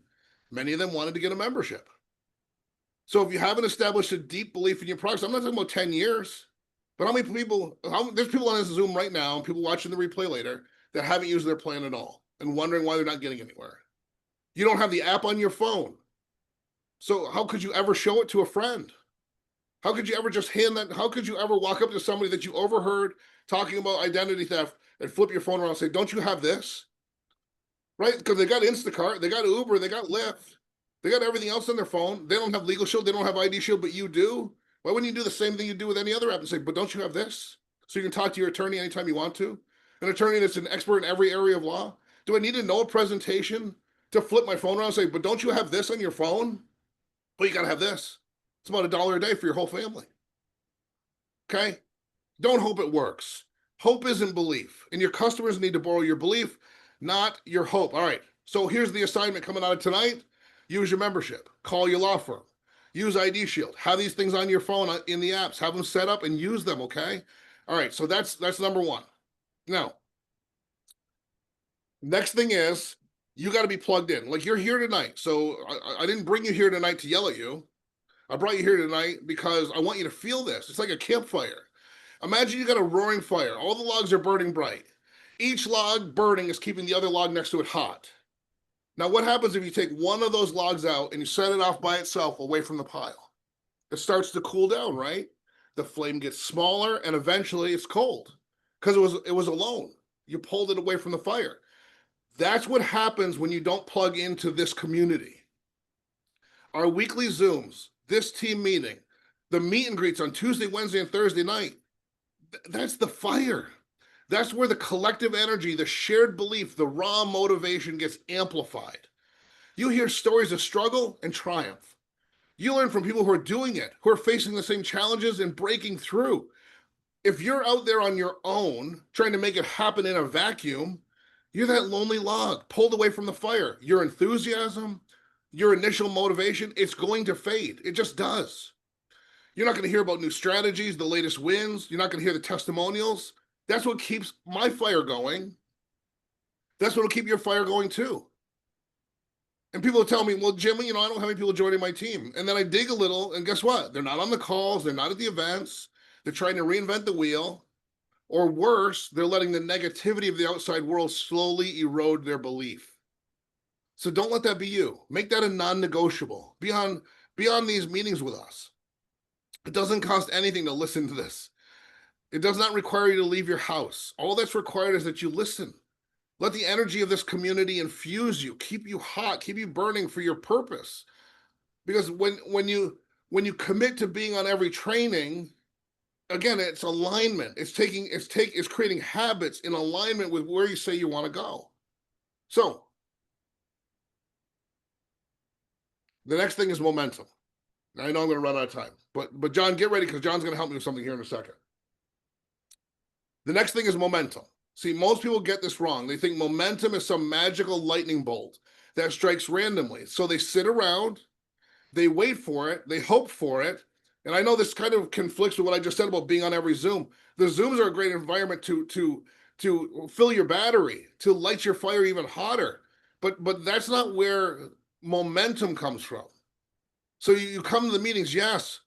many of them wanted to get a membership. So if you haven't established a deep belief in your products, I'm not talking about 10 years, but there's people on this Zoom right now, and people watching the replay later that haven't used their plan at all and wondering why they're not getting anywhere. You don't have the app on your phone. So how could you ever show it to a friend? How could you ever just hand that? How could you ever walk up to somebody that you overheard talking about identity theft and flip your phone around and say, don't you have this? Right? Because they got Instacart, they got Uber, they got Lyft, they got everything else on their phone. They don't have Legal Shield, they don't have ID Shield, but you do. Why wouldn't you do the same thing you do with any other app and say, but don't you have this? So you can talk to your attorney anytime you want to? An attorney that's an expert in every area of law? Do I need to know a presentation to flip my phone around and say, but don't you have this on your phone? Well, you got to have this. It's about $1 a day for your whole family. Okay? Don't hope it works. Hope isn't belief. And your customers need to borrow your belief, not your hope. All right. So here's the assignment coming out of tonight. Use your membership. Call your law firm. Use ID Shield. Have these things on your phone in the apps. Have them set up and use them, okay? All right. So that's number one. Now, next thing is you got to be plugged in. Like you're here tonight. So I didn't bring you here tonight to yell at you. I brought you here tonight because I want you to feel this. It's like a campfire. Imagine you got a roaring fire. All the logs are burning bright. Each log burning is keeping the other log next to it hot. Now, what happens if you take one of those logs out and you set it off by itself away from the pile? It starts to cool down, right? The flame gets smaller and eventually it's cold because it was alone. You pulled it away from the fire. That's what happens when you don't plug into this community. Our weekly Zooms, this team meeting, the meet and greets on Tuesday, Wednesday, and Thursday night, that's the fire. That's where the collective energy, the shared belief, the raw motivation gets amplified. You hear stories of struggle and triumph. You learn from people who are doing it, who are facing the same challenges and breaking through. If you're out there on your own, trying to make it happen in a vacuum, you're that lonely log pulled away from the fire. Your enthusiasm, your initial motivation, it's going to fade. It just does. You're not going to hear about new strategies, the latest wins. You're not going to hear the testimonials. That's what keeps my fire going. That's what will keep your fire going too. And people will tell me, well, Jimmy, I don't have any people joining my team. And then I dig a little, and guess what? They're not on the calls. They're not at the events. They're trying to reinvent the wheel. Or worse, they're letting the negativity of the outside world slowly erode their belief. So don't let that be you. Make that a non-negotiable. Be on these meetings with us. It doesn't cost anything to listen to this. It does not require you to leave your house. All that's required is that you listen. Let the energy of this community infuse you, keep you hot, keep you burning for your purpose. Because when you commit to being on every training, again, it's alignment. It's creating habits in alignment with where you say you want to go. So the next thing is momentum. Now, I know I'm going to run out of time, but John, get ready because John's going to help me with something here in a second. The next thing is momentum. See, most people get this wrong. They think momentum is some magical lightning bolt that strikes randomly. So they sit around, they wait for it, they hope for it. And I know this kind of conflicts with what I just said about being on every Zoom. The Zooms are a great environment to fill your battery, to light your fire even hotter. But that's not where momentum comes from. So you come to the meetings, yes,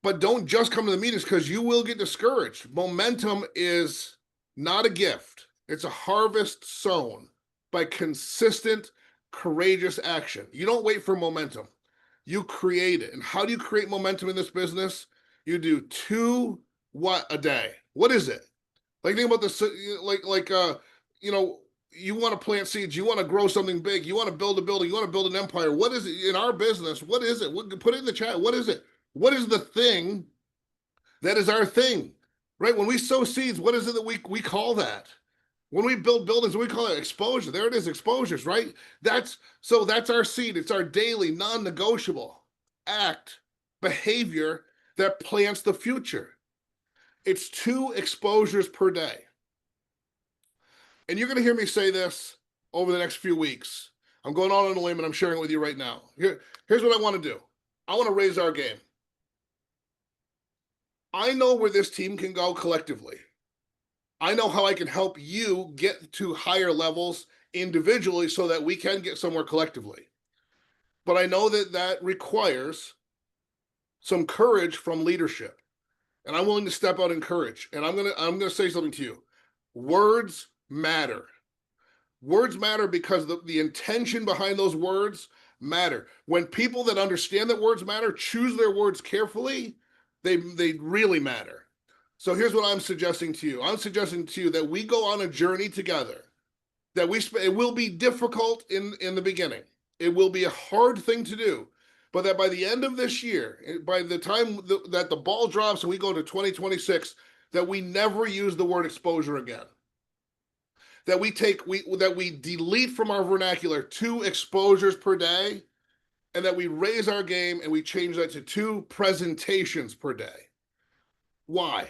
but don't just come to the meetings, because you will get discouraged. Momentum is not a gift. It's a harvest sown by consistent, courageous action. You don't wait for momentum. You create it. And how do you create momentum in this business? You do 2 what a day. What is it? Like, think about this, you know, you want to plant seeds, you want to grow something big, you want to build a building, you want to build an empire. What is it in our business? What is it? Put it in the chat. What is it? What is the thing that is our thing? Right? When we sow seeds, what is it that we call that? When we build buildings, we call it exposure. There it is, exposures, right? That's our seed. It's our daily, non-negotiable act, behavior that plants the future. It's 2 exposures per day. And you're going to hear me say this over the next few weeks. I'm going on a limb and I'm sharing it with you right now. Here's what I want to do. I want to raise our game. I know where this team can go collectively. I know how I can help you get to higher levels individually so that we can get somewhere collectively. But I know that requires some courage from leadership. And I'm willing to step out in courage. And I'm gonna say something to you. Words matter. Words matter because the intention behind those words matter. When people that understand that words matter choose their words carefully, they really matter. So here's what I'm suggesting to you. I'm suggesting to you that we go on a journey together. That it will be difficult in the beginning. It will be a hard thing to do. But that by the end of this year, by the time that the ball drops and we go to 2026, that we never use the word exposure again. That we delete from our vernacular 2 exposures per day, and that we raise our game and we change that to 2 presentations per day. Why?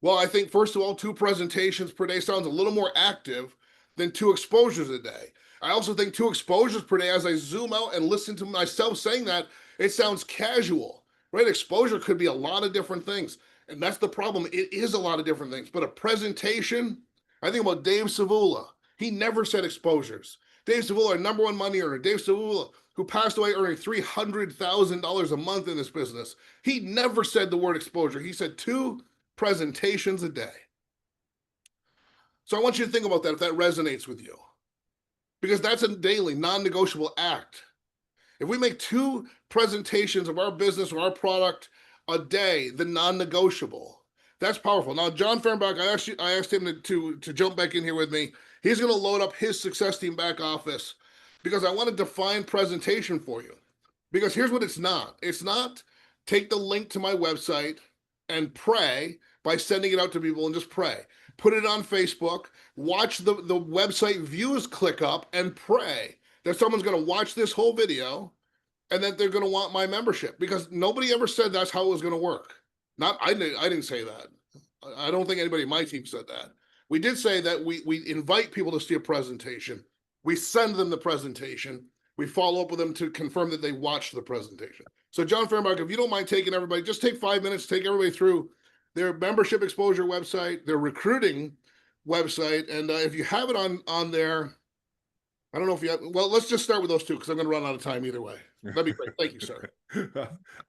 Well, I think, first of all, 2 presentations per day sounds a little more active than 2 exposures a day. I also think 2 exposures per day, as I zoom out and listen to myself saying that, it sounds casual, right? Exposure could be a lot of different things. And that's the problem. It is a lot of different things. But a presentation, I think about Dave Savula. He never said exposures. Dave Savula, our #1 money earner. Dave Savula, who passed away earning $300,000 a month in this business. He never said the word exposure. He said 2 presentations a day. So I want you to think about that if that resonates with you, because that's a daily non-negotiable act. If we make 2 presentations of our business or our product a day, the non-negotiable, that's powerful. Now, John Fehrenbach, I asked him to jump back in here with me. He's going to load up his success team back office, because I want to define presentation for you. Because here's what it's not. It's not take the link to my website and pray by sending it out to people and just pray. Put it on Facebook, watch the website views click up, and pray that someone's going to watch this whole video and that they're going to want my membership, because nobody ever said that's how it was going to work. I didn't say that. I don't think anybody in my team said that. We did say that we invite people to see a presentation. We send them the presentation. We follow up with them to confirm that they watched the presentation. So John Fehrenbach, if you don't mind taking everybody, just take 5 minutes, take everybody through their membership exposure website, their recruiting website. And if you have it on there, I don't know if you have, well, let's just start with those 2, because I'm going to run out of time either way. That'd be great. Thank you, sir.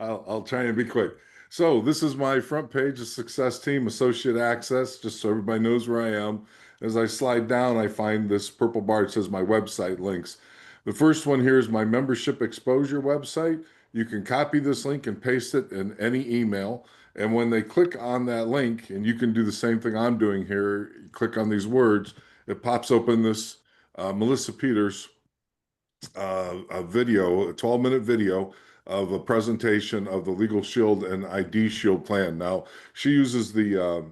I'll try and be quick. So this is my front page of Success Team Associate Access, just so everybody knows where I am. As I slide down, I find this purple bar that says my website links. The first one here is my membership exposure website. You can copy this link and paste it in any email. And when they click on that link, and you can do the same thing I'm doing here, you click on these words, it pops open this Melissa Peters a video, a 12-minute video of a presentation of the Legal Shield and ID Shield plan. Now, she uses the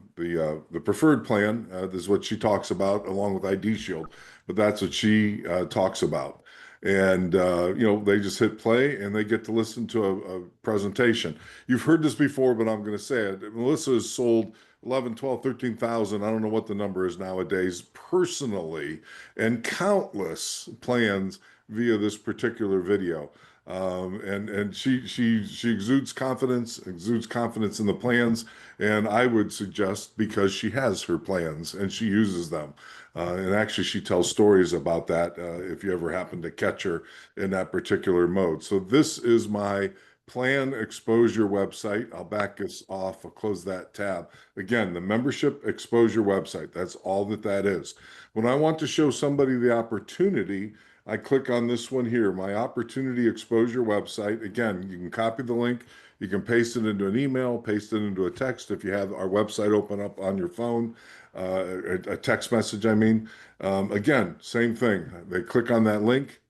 preferred plan. This is what she talks about, along with ID Shield, but that's what she talks about. And they just hit play and they get to listen to a presentation. You've heard this before, but I'm going to say it. Melissa has sold 11, 12, 13,000. I don't know what the number is nowadays personally, and countless plans via this particular video. And she exudes confidence in the plans. And I would suggest, because she has her plans and she uses them. And actually, she tells stories about that if you ever happen to catch her in that particular mode. So this is my plan exposure website. I'll back us off. I'll close that tab. Again, the membership exposure website. That's all that is. When I want to show somebody the opportunity, I click on this one here, my opportunity exposure website. Again, you can copy the link. You can paste it into an email, paste it into a text if you have our website open up on your phone, a text message, I mean. Again, same thing. They click on that link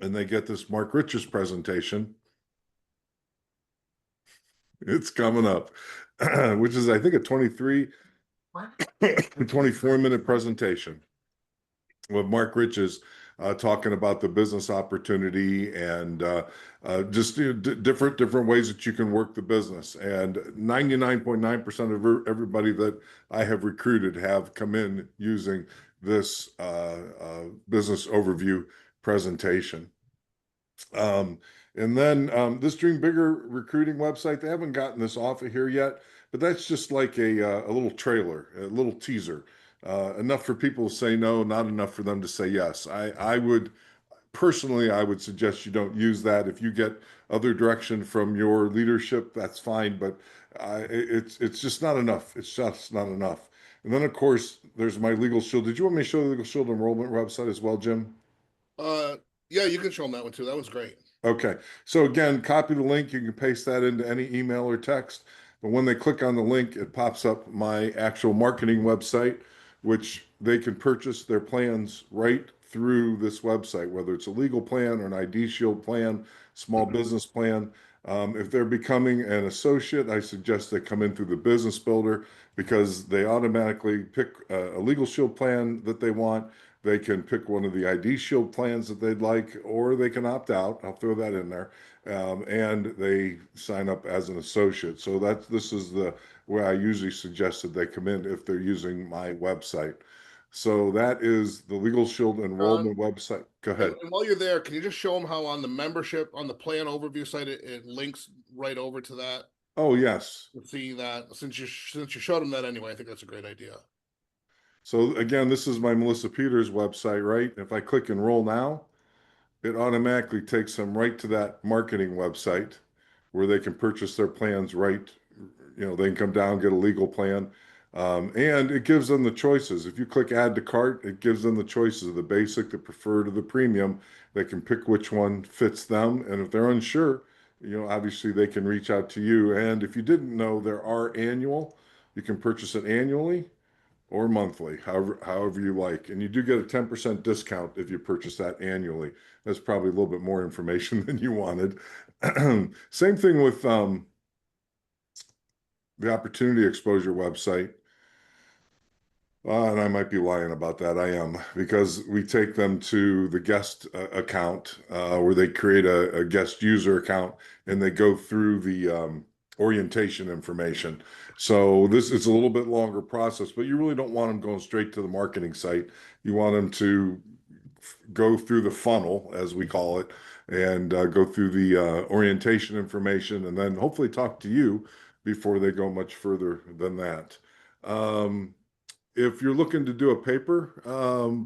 and they get this Mark Richards presentation. It's coming up, which is, I think, a 24-minute presentation with Mark Richards talking about the business opportunity and just different ways that you can work the business. And 99.9% of everybody that I have recruited have come in using this business overview presentation. And then this Dream Bigger recruiting website, they haven't gotten this off of here yet, but that's just like a little trailer, a little teaser. Enough for people to say no, not enough for them to say yes. I would personally, I would suggest you don't use that. If you get other direction from your leadership, that's fine, but it's just not enough. It's just not enough. And then, of course, there's my Legal Shield. Did you want me to show the Legal Shield enrollment website as well, Jim? Yeah, you can show them that one too. That was great. Okay, so again, copy the link. You can paste that into any email or text. But when they click on the link, it pops up my actual marketing website, which they can purchase their plans right through this website, whether it's a legal plan or an ID Shield plan, small business plan. If they're becoming an associate, I suggest they come in through the business builder because they automatically pick a legal shield plan that they want. They can pick one of the ID Shield plans that they'd like, or they can opt out. I'll throw that in there. And they sign up as an associate. So this is the way I usually suggest that they come in if they're using my website. So that is the Legal Shield enrollment website. Go ahead. And while you're there, can you just show them how on the membership, on the plan overview site, it links right over to that? Oh, yes. See that since you showed them that anyway, I think that's a great idea. So again, this is my Melissa Peters website, right? If I click enroll now, it automatically takes them right to that marketing website where they can purchase their plans right. You know, they can come down, get a legal plan. And it gives them the choices. If you click add to cart, it gives them the choices of the basic, the preferred, or the premium. They can pick which one fits them. And if they're unsure, you know, obviously they can reach out to you. And if you didn't know, there are annual. You can purchase it annually or monthly, however you like. And you do get a 10% discount if you purchase that annually. That's probably a little bit more information than you wanted. Same thing with the opportunity exposure website. And I might be lying about that. I am, because we take them to the guest account where they create a guest user account and they go through the orientation information. So this is a little bit longer process, but you really don't want them going straight to the marketing site. You want them to go through the funnel, as we call it, and go through the orientation information and then hopefully talk to you before they go much further than that. If you're looking to do a paper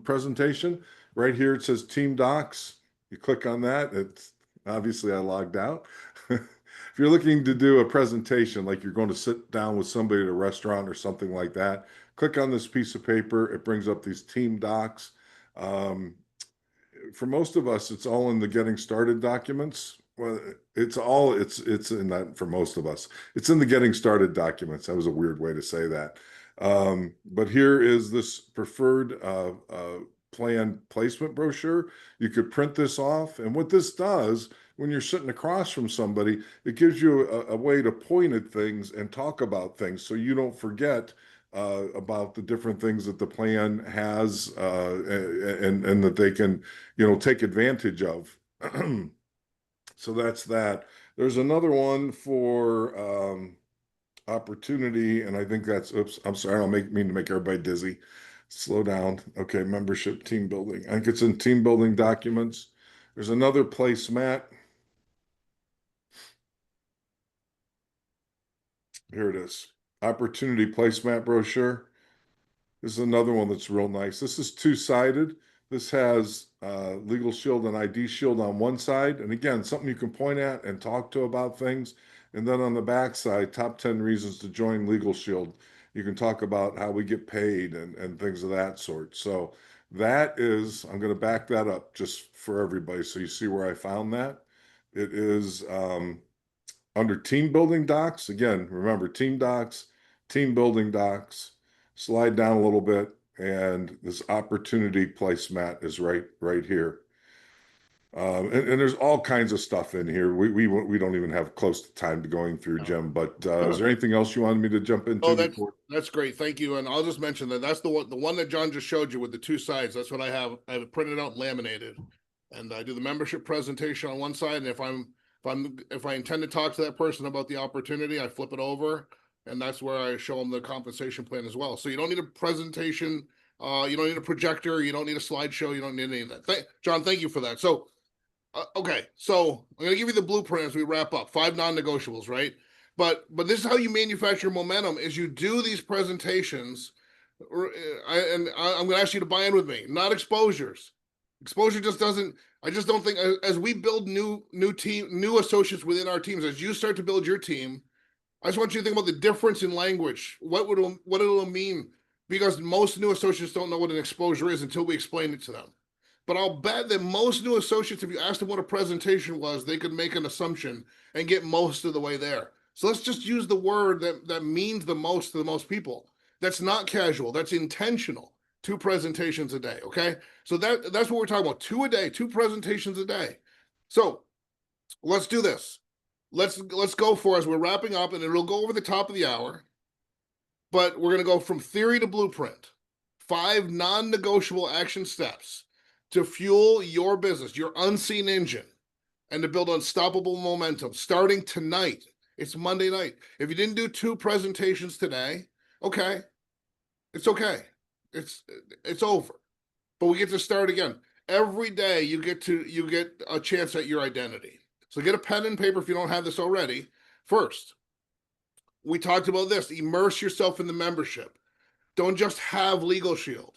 presentation, right here it says Team Docs. You click on that. It's obviously I logged out. If you're looking to do a presentation, like you're going to sit down with somebody at a restaurant or something like that, click on this piece of paper. It brings up these Team Docs. For most of us, it's all in the getting started documents. Well, it's in that for most of us. It's in the getting started documents. That was a weird way to say that. But here is this preferred plan placement brochure. You could print this off. And what this does, when you're sitting across from somebody, it gives you a way to point at things and talk about things so you don't forget about the different things that the plan has and that they can, you know, take advantage of. So that's that. There's another one for opportunity, and I think that's, oops, I'm sorry, I don't mean to make everybody dizzy. Slow down. Okay, membership team building. I think it's in team building documents. There's another placemat. Here it is. Opportunity placemat brochure. This is another one that's real nice. This is two-sided. This has Legal Shield and ID Shield on one side. And again, something you can point at and talk to about things. And then on the back side, top 10 reasons to join Legal Shield. You can talk about how we get paid and things of that sort. So that is, I'm going to back that up just for everybody so you see where I found that. It is under team building docs. Again, remember team docs, team building docs. Slide down a little bit, and this opportunity placemat is right here. And there's all kinds of stuff in here. We don't even have close to time to going through, Jim. But is there anything else you wanted me to jump into? Oh, that's great. Thank you. And I'll just mention that that's the one that John just showed you with the two sides. That's what I have. I have it printed out and laminated, and I do the membership presentation on one side. And if I intend to talk to that person about the opportunity, I flip it over, and that's where I show them the compensation plan as well. So you don't need a presentation. You don't need a projector. You don't need a slideshow. You don't need any of that. John, thank you for that. So. Okay, so I'm gonna give you the blueprint as we wrap up. 5 non-negotiables, right? But this is how you manufacture momentum: is you do these presentations, and I'm gonna ask you to buy in with me. Not exposures. Exposure just doesn't. I just don't think as we build new associates within our teams, as you start to build your team, I just want you to think about the difference in language. What it'll mean, because most new associates don't know what an exposure is until we explain it to them. But I'll bet that most new associates, if you asked them what a presentation was, they could make an assumption and get most of the way there. So let's just use the word that means the most to the most people. That's not casual. That's intentional. 2 presentations a day. Okay. So that's what we're talking about. 2 a day, 2 presentations a day. So let's do this. Let's go for, as we're wrapping up, and it'll go over the top of the hour. But we're going to go from theory to blueprint. 5 non-negotiable action steps to fuel your business, your unseen engine, and to build unstoppable momentum starting tonight. It's Monday night. If you didn't do 2 presentations today, okay, it's okay. It's over. But we get to start again. Every day you get a chance at your identity. So get a pen and paper if you don't have this already. First, we talked about this. Immerse yourself in the membership. Don't just have Legal Shield.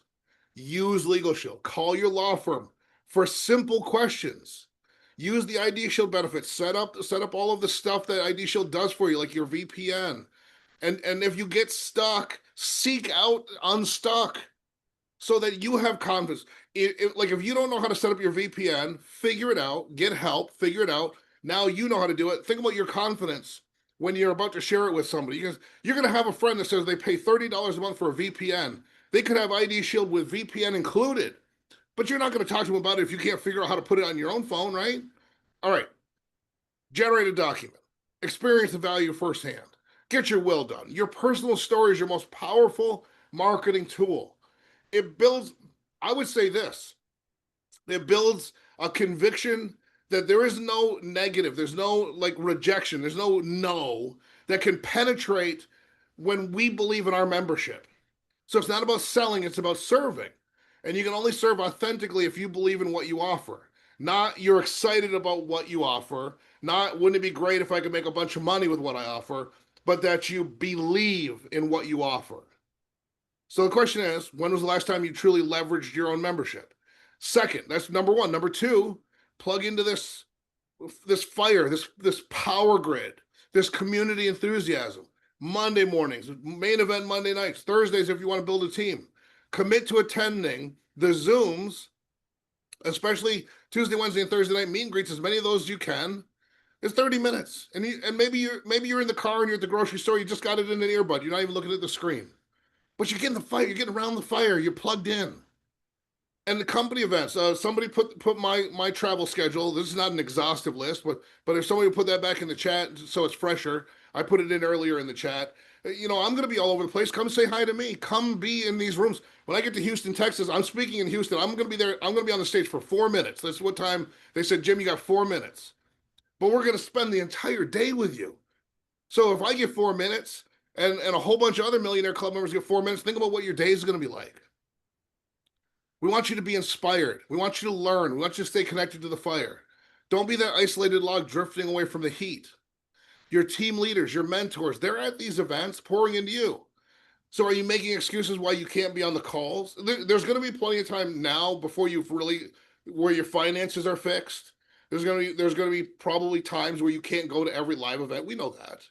Use Legal Shield. Call your law firm for simple questions. Use the ID Shield benefits. Set up all of the stuff that ID Shield does for you, like your VPN. And if you get stuck, seek out Unstuck so that you have confidence. Like if you don't know how to set up your VPN, figure it out. Get help. Figure it out. Now you know how to do it. Think about your confidence when you're about to share it with somebody. Because you're going to have a friend that says they pay $30 a month for a VPN. They could have ID Shield with VPN included, but you're not going to talk to them about it if you can't figure out how to put it on your own phone, right? All right. Generate a document. Experience the value firsthand. Get your will done. Your personal story is your most powerful marketing tool. It builds, I would say this, it builds a conviction that there is no negative, there's no like rejection, there's no that can penetrate when we believe in our membership. So it's not about selling, it's about serving. And you can only serve authentically if you believe in what you offer. Not you're excited about what you offer, not wouldn't it be great if I could make a bunch of money with what I offer, but that you believe in what you offer. So the question is, when was the last time you truly leveraged your own membership? Second, that's number 1. Number 2, plug into this fire, this power grid, this community enthusiasm. Monday mornings, main event Monday nights, Thursdays if you want to build a team. Commit to attending the Zooms, especially Tuesday, Wednesday, and Thursday night meet and greets, as many of those as you can. It's 30 minutes. And maybe you're in the car and you're at the grocery store, you just got it in an earbud, you're not even looking at the screen. But you're getting the fire, you're getting around the fire, you're plugged in. And the company events, somebody put my travel schedule. This is not an exhaustive list, but if somebody would put that back in the chat so it's fresher, I put it in earlier in the chat. I'm going to be all over the place. Come say hi to me. Come be in these rooms. When I get to Houston, Texas, I'm speaking in Houston. I'm going to be there. I'm going to be on the stage for 4 minutes. That's what time they said, Jim, you got 4 minutes. But we're going to spend the entire day with you. So if I get 4 minutes, and a whole bunch of other Millionaire Club members get 4 minutes. Think about what your day is going to be like. We want you to be inspired. We want you to learn. We want you to stay connected to the fire. Don't be that isolated log drifting away from the heat. Your team leaders, your mentors, they're at these events pouring into you. So are you making excuses why you can't be on the calls? There's going to be plenty of time now before you've really, where your finances are fixed. There's going to be probably times where you can't go to every live event. We know that.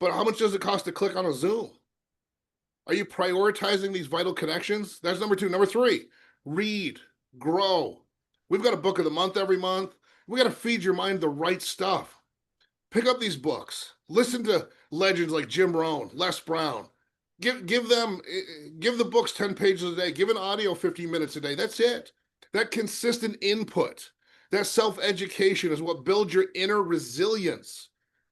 But how much does it cost to click on a Zoom? Are you prioritizing these vital connections? That's number 2. Number 3, read, grow. We've got a book of the month every month. We got to feed your mind the right stuff. Pick up these books. Listen to legends like Jim Rohn, Les Brown. Give the books 10 pages a day. Give an audio 15 minutes a day. That's it. That consistent input, that self-education is what builds your inner resilience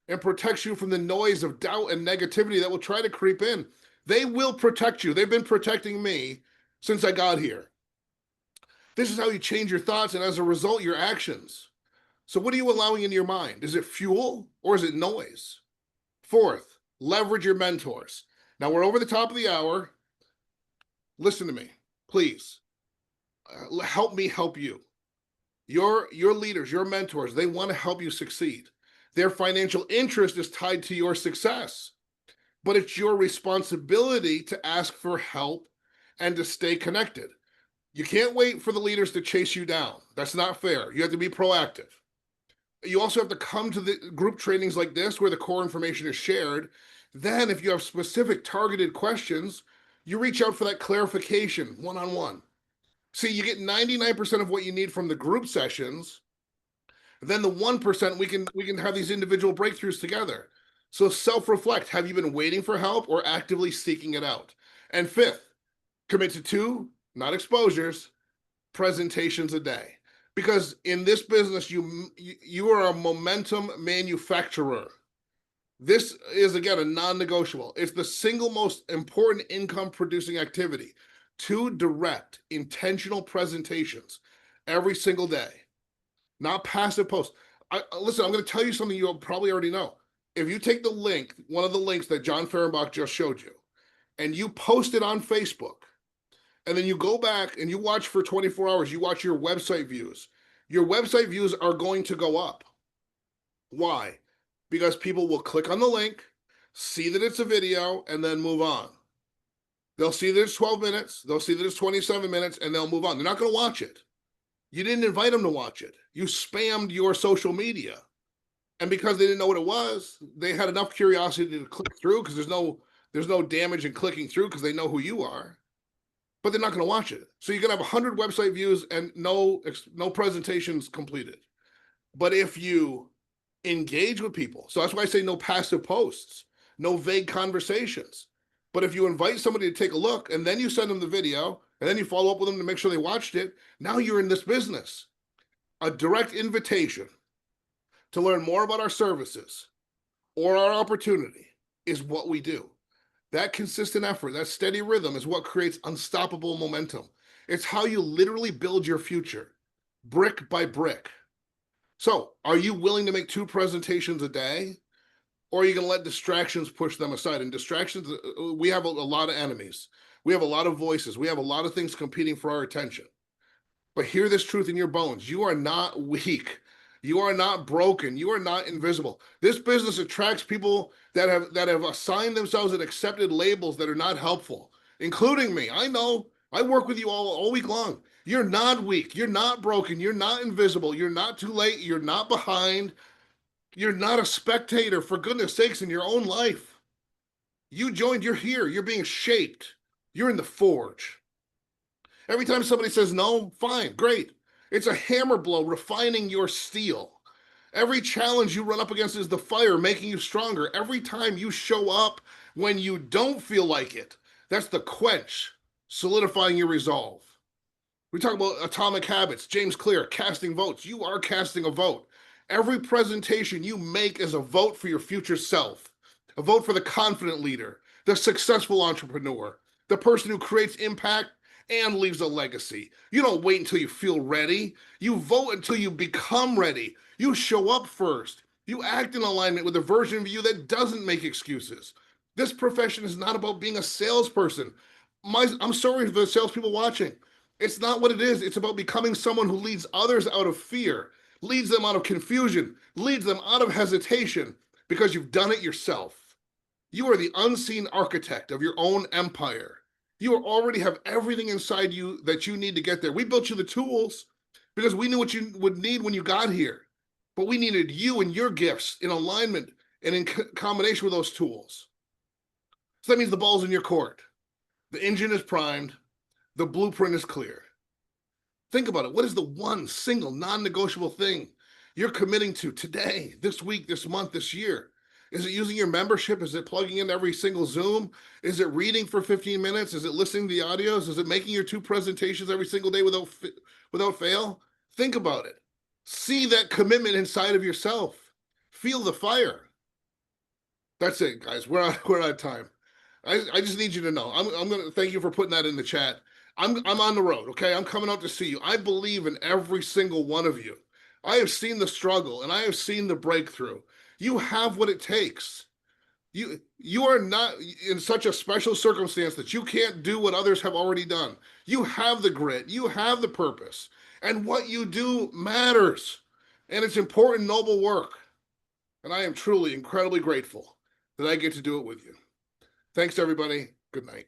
and protects you from the noise of doubt and negativity that will try to creep in. They will protect you. They've been protecting me since I got here. This is how you change your thoughts and as a result, your actions. So what are you allowing into your mind? Is it fuel or is it noise? 4th, leverage your mentors. Now we're over the top of the hour. Listen to me, please. Help me help you. Your leaders, your mentors, they want to help you succeed. Their financial interest is tied to your success, but it's your responsibility to ask for help and to stay connected. You can't wait for the leaders to chase you down. That's not fair. You have to be proactive. You also have to come to the group trainings like this where the core information is shared. Then if you have specific targeted questions, you reach out for that clarification one-on-one. See, you get 99% of what you need from the group sessions. Then the 1%, we can have these individual breakthroughs together. So self-reflect. Have you been waiting for help or actively seeking it out? And 5th, commit to 2, not exposures, presentations a day. Because in this business, you are a momentum manufacturer. This is, again, a non-negotiable. It's the single most important income producing activity. 2 direct, intentional presentations every single day, not passive posts. Listen, I'm going to tell you something you'll probably already know. If you take the link, one of the links that John Fehrenbach just showed you, and you post it on Facebook, and then you go back and you watch for 24 hours, you watch your website views are going to go up. Why? Because people will click on the link, see that it's a video, and then move on. They'll see that it's 12 minutes, they'll see that it's 27 minutes, and they'll move on. They're not going to watch it. You didn't invite them to watch it. You spammed your social media. And because they didn't know what it was, they had enough curiosity to click through because there's no damage in clicking through because they know who you are. But they're not going to watch it. So you're going to have 100 website views and no presentations completed. But if you engage with people, so that's why I say no passive posts, no vague conversations. But if you invite somebody to take a look and then you send them the video and then you follow up with them to make sure they watched it, now you're in this business. A direct invitation to learn more about our services or our opportunity is what we do. That consistent effort, that steady rhythm is what creates unstoppable momentum. It's how you literally build your future, brick by brick. So are you willing to make 2 presentations a day? Or are you going to let distractions push them aside? And distractions, we have a lot of enemies. We have a lot of voices. We have a lot of things competing for our attention. But hear this truth in your bones. You are not weak. You are not broken. You are not invisible. This business attracts people that have assigned themselves and accepted labels that are not helpful, including me. I know. I work with you all week long. You're not weak. You're not broken. You're not invisible. You're not too late. You're not behind. You're not a spectator, for goodness sakes, in your own life. You joined, you're here, you're being shaped. You're in the forge. Every time somebody says no, fine, great. It's a hammer blow refining your steel. Every challenge you run up against is the fire making you stronger. Every time you show up when you don't feel like it, that's the quench solidifying your resolve. We talk about atomic habits, James Clear, casting votes. You are casting a vote. Every presentation you make is a vote for your future self, a vote for the confident leader, the successful entrepreneur, the person who creates impact and leaves a legacy. You don't wait until you feel ready. You vote until you become ready. You show up first. You act in alignment with a version of you that doesn't make excuses. This profession is not about being a salesperson. I'm sorry for the salespeople watching. It's not what it is. It's about becoming someone who leads others out of fear, leads them out of confusion, leads them out of hesitation because you've done it yourself. You are the unseen architect of your own empire. You already have everything inside you that you need to get there. We built you the tools because we knew what you would need when you got here. But we needed you and your gifts in alignment and in combination with those tools. So that means the ball's in your court. The engine is primed. The blueprint is clear. Think about it. What is the one single non-negotiable thing you're committing to today, this week, this month, this year? Is it using your membership? Is it plugging in every single Zoom? Is it reading for 15 minutes? Is it listening to the audios? Is it making your 2 presentations every single day without fail? Think about it. See that commitment inside of yourself. Feel the fire. That's it, guys. We're out of time. I just need you to know. I'm gonna thank you for putting that in the chat. I'm on the road, okay? I'm coming out to see you. I believe in every single one of you. I have seen the struggle and I have seen the breakthrough. You have what it takes. You are not in such a special circumstance that you can't do what others have already done. You have the grit, you have the purpose, and what you do matters. And it's important, noble work. And I am truly incredibly grateful that I get to do it with you. Thanks, everybody. Good night.